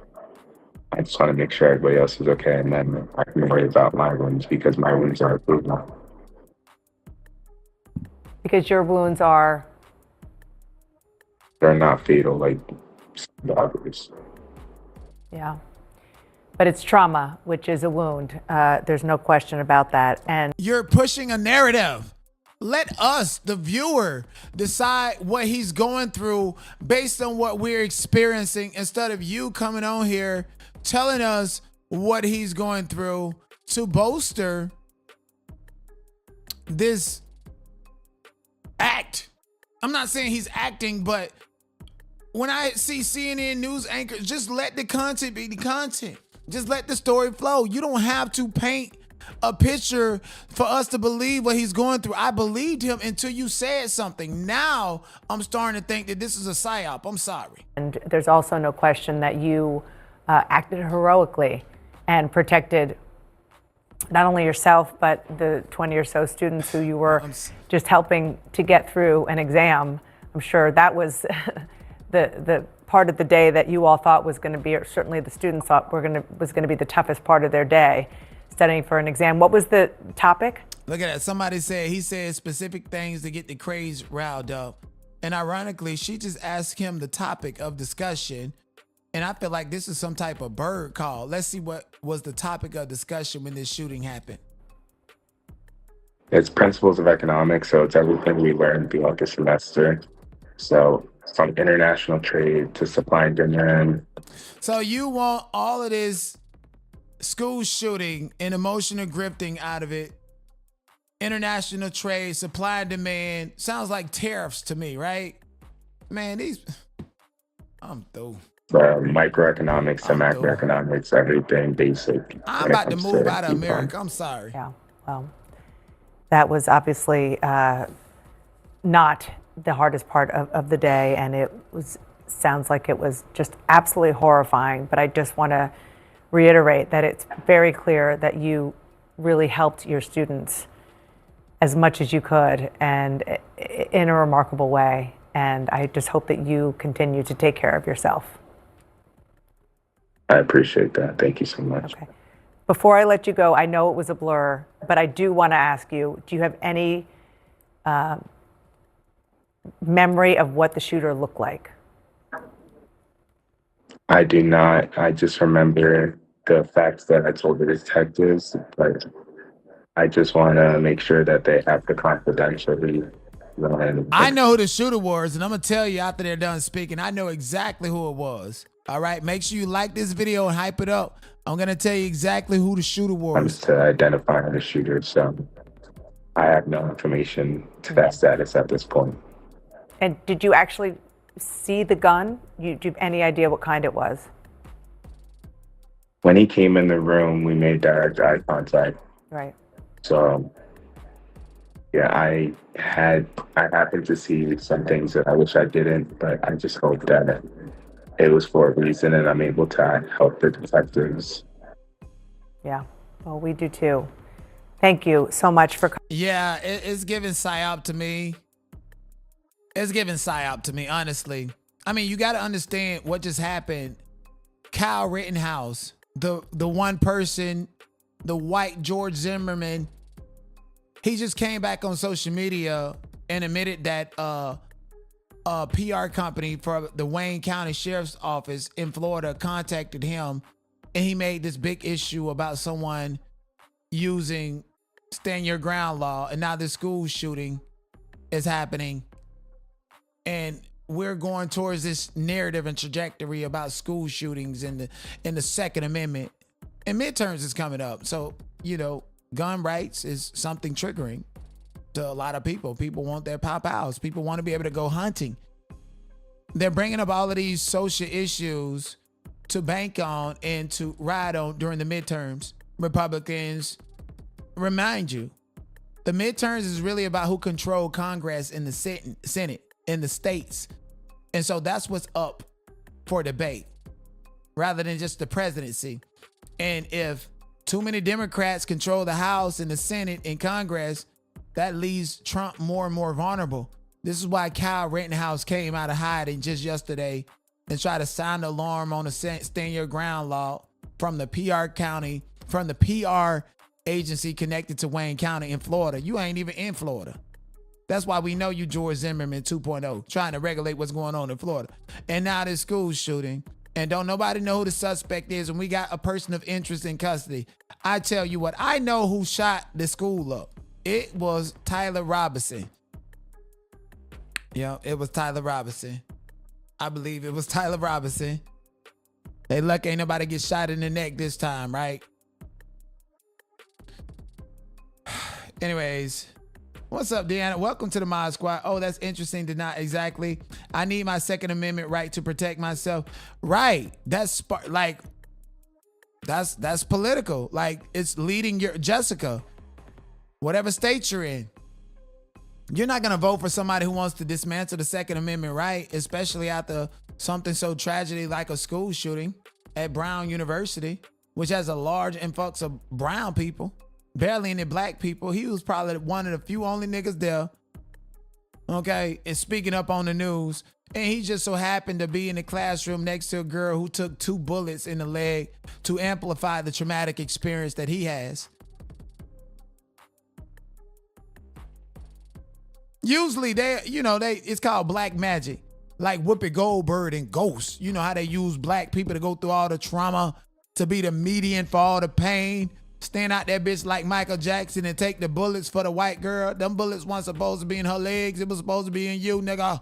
I just want to make sure everybody else is okay, and then I can worry about my wounds, because my wounds are brutal. Because your wounds are? They're not fatal like the others. Yeah. But it's trauma, which is a wound. There's no question about that. And you're pushing a narrative. Let us, the viewer, decide what he's going through based on what we're experiencing, instead of you coming on here telling us what he's going through to bolster this act. I'm not saying he's acting, but when I see CNN news anchors, just let the content be the content. Just let the story flow. You don't have to paint a picture for us to believe what he's going through. I believed him until you said something. Now I'm starting to think that this is a psyop. I'm sorry. And there's also no question that you acted heroically and protected not only yourself, but the 20 or so students who you were just helping to get through an exam. I'm sure that was the part of the day that you all thought was going to be, or certainly the students thought was going to be the toughest part of their day, studying for an exam. What was the topic? Look at that. Somebody said he said specific things to get the craze riled up. And ironically, she just asked him the topic of discussion. And I feel like this is some type of bird call. Let's see what was the topic of discussion when this shooting happened. It's principles of economics, so it's everything we learned throughout the semester. So from international trade to supply and demand. So you want all of this school shooting and emotional grifting out of it. International trade, supply and demand. Sounds like tariffs to me, right? Man, I'm through. Microeconomics and macroeconomics, everything basic. I'm about to move out of America. I'm sorry. Yeah, well, that was obviously not the hardest part of the day, and it sounds like it was just absolutely horrifying. But I just want to reiterate that it's very clear that you really helped your students as much as you could, and in a remarkable way. And I just hope that you continue to take care of yourself. I appreciate that. Thank you so much. Okay. Before I let you go, I know it was a blur, but I do want to ask you, do you have any memory of what the shooter looked like? I do not. I just remember the facts that I told the detectives, but I just want to make sure that they have the confidentiality. I know who the shooter was, and I'm going to tell you after they're done speaking. I know exactly who it was. All right? Make sure you like this video and hype it up. I'm going to tell you exactly who the shooter was. To identify the shooter, so I have no information to that status at this point. And did you actually see the gun? Do you have any idea what kind it was? When he came in the room, we made direct eye contact. Right. So, yeah, I happened to see some things that I wish I didn't, but I just hope that it was for a reason and I'm able to help the detectives. Yeah, well, we do too. Thank you so much for coming. Yeah, it's giving psyop to me. It's giving psyop to me, honestly. I mean, you got to understand what just happened. Kyle Rittenhouse, the one person, the white George Zimmerman, he just came back on social media and admitted that a PR company for the Wayne County Sheriff's Office in Florida contacted him, and he made this big issue about someone using stand your ground law, and now this school shooting is happening. And we're going towards this narrative and trajectory about school shootings in the Second Amendment. And midterms is coming up. So, you know, gun rights is something triggering to a lot of people. People want their pop outs. People want to be able to go hunting. They're bringing up all of these social issues to bank on and to ride on during the midterms. Republicans, remind you, the midterms is really about who control Congress and the Senate in the states. And so that's what's up for debate rather than just the presidency. And if too many Democrats control the House and the Senate and Congress, that leaves Trump more and more vulnerable. This is why Kyle Rittenhouse came out of hiding just yesterday and tried to sound the alarm on the stand your ground law from the PR agency connected to Wayne County in Florida. You ain't even in Florida. That's why we know you George Zimmerman 2.0, trying to regulate what's going on in Florida. And now this school shooting, and don't nobody know who the suspect is, and we got a person of interest in custody. I tell you what, I know who shot the school up. It was Tyler Robinson. Yeah, it was Tyler Robinson. I believe it was Tyler Robinson. They lucky ain't nobody get shot in the neck this time, right? Anyways, what's up, Deanna? Welcome to the Mod Squad. Oh, that's interesting to not exactly. I need my Second Amendment right to protect myself. Right. That's like, that's political. Like, it's leading your Jessica, whatever state you're in. You're not going to vote for somebody who wants to dismantle the Second Amendment right, especially after something so tragedy like a school shooting at Brown University, which has a large influx of brown people, barely any black people. He was probably one of the few only niggas there, okay, and speaking up on the news. And he just so happened to be in the classroom next to a girl who took 2 bullets in the leg to amplify the traumatic experience that he has. Usually it's called black magic, like Whoopi Goldberg and Ghost. You know how they use black people to go through all the trauma, to be the median for all the pain, stand out that bitch like Michael Jackson and take the bullets for the white girl. Them bullets weren't supposed to be in her legs. It was supposed to be in you, nigga.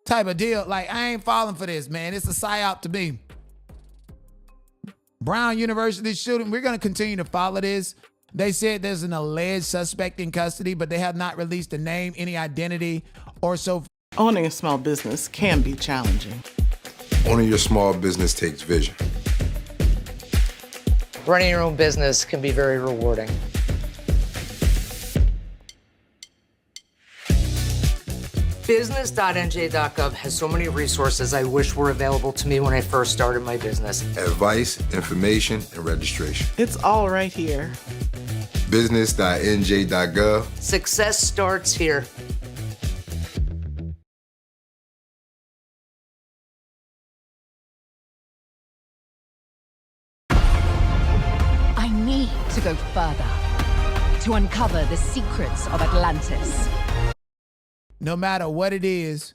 Type of deal. Like, I ain't falling for this, man. It's a psyop to me. Brown University shooting. We're going to continue to follow this. They said there's an alleged suspect in custody, but they have not released a name, any identity, or so. Owning a small business can be challenging. Owning your small business takes vision. Running your own business can be very rewarding. Business.nj.gov has so many resources I wish were available to me when I first started my business. Advice, information, and registration. It's all right here. Business.nj.gov. Success starts here. I need to go further to uncover the secrets of Atlantis. no matter what it is,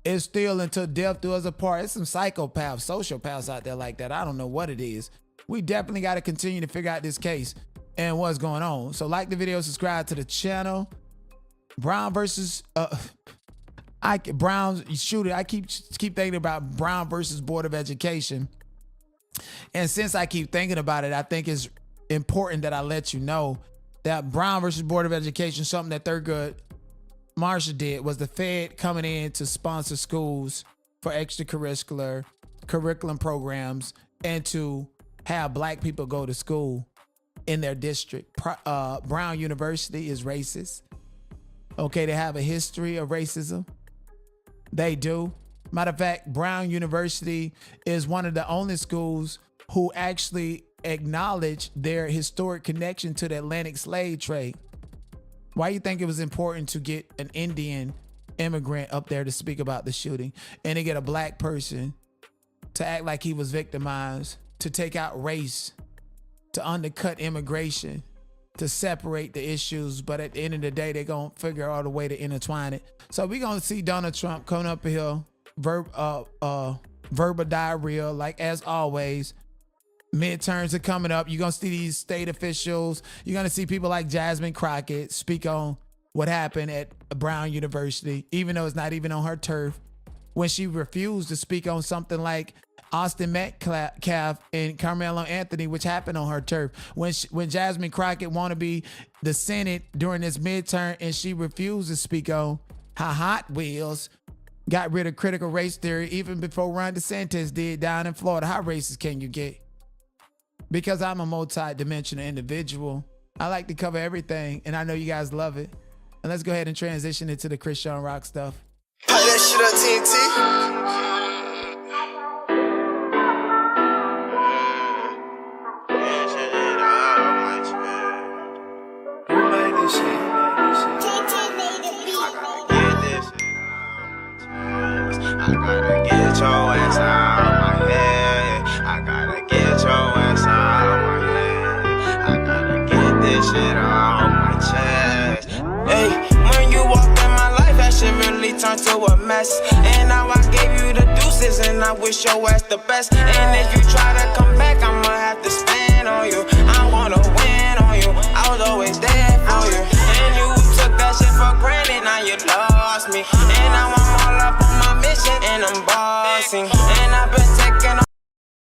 it's still until death do us apart. It's some psychopaths, sociopaths out there like that. I don't know what it is. We definitely got to continue to figure out this case and what's going on. So like the video, subscribe to the channel. Brown versus Brown's shooter. I keep thinking about Brown versus Board of Education. And since I keep thinking about it, I think it's important that I let you know that Brown versus Board of Education, something that Thurgood Marshall did, was the Fed coming in to sponsor schools for extracurricular curriculum programs and to have black people go to school in their district. Brown University is racist. Okay, they have a history of racism. They do. Matter of fact, Brown University is one of the only schools who actually acknowledge their historic connection to the Atlantic slave trade. Why do you think it was important to get an Indian immigrant up there to speak about the shooting and to get a black person to act like he was victimized, to take out race, to undercut immigration, to separate the issues, but at the end of the day, they're going to figure out a way to intertwine it. So we're going to see Donald Trump coming up here, verbal diarrhea, like as always. Midterms are coming up. You're going to see these state officials. You're going to see people like Jasmine Crockett speak on what happened at Brown University, even though it's not even on her turf, when she refused to speak on something like Austin Metcalf and Carmelo Anthony, which happened on her turf. When Jasmine Crockett wanted to be the Senate during this midterm and she refused to speak on how Hot Wheels got rid of critical race theory even before Ron DeSantis did down in Florida. How racist can you get? Because I'm a multi-dimensional individual, I like to cover everything, and I know you guys love it. And let's go ahead and transition into the Christian Rock stuff. Play that shit on TNT. I gotta get your ass out my head. I gotta get your ass out my head. I gotta get this shit off my chest. Hey, when you walked in my life, that shit really turned to a mess. And now I gave you the deuces, and I wish your ass the best. And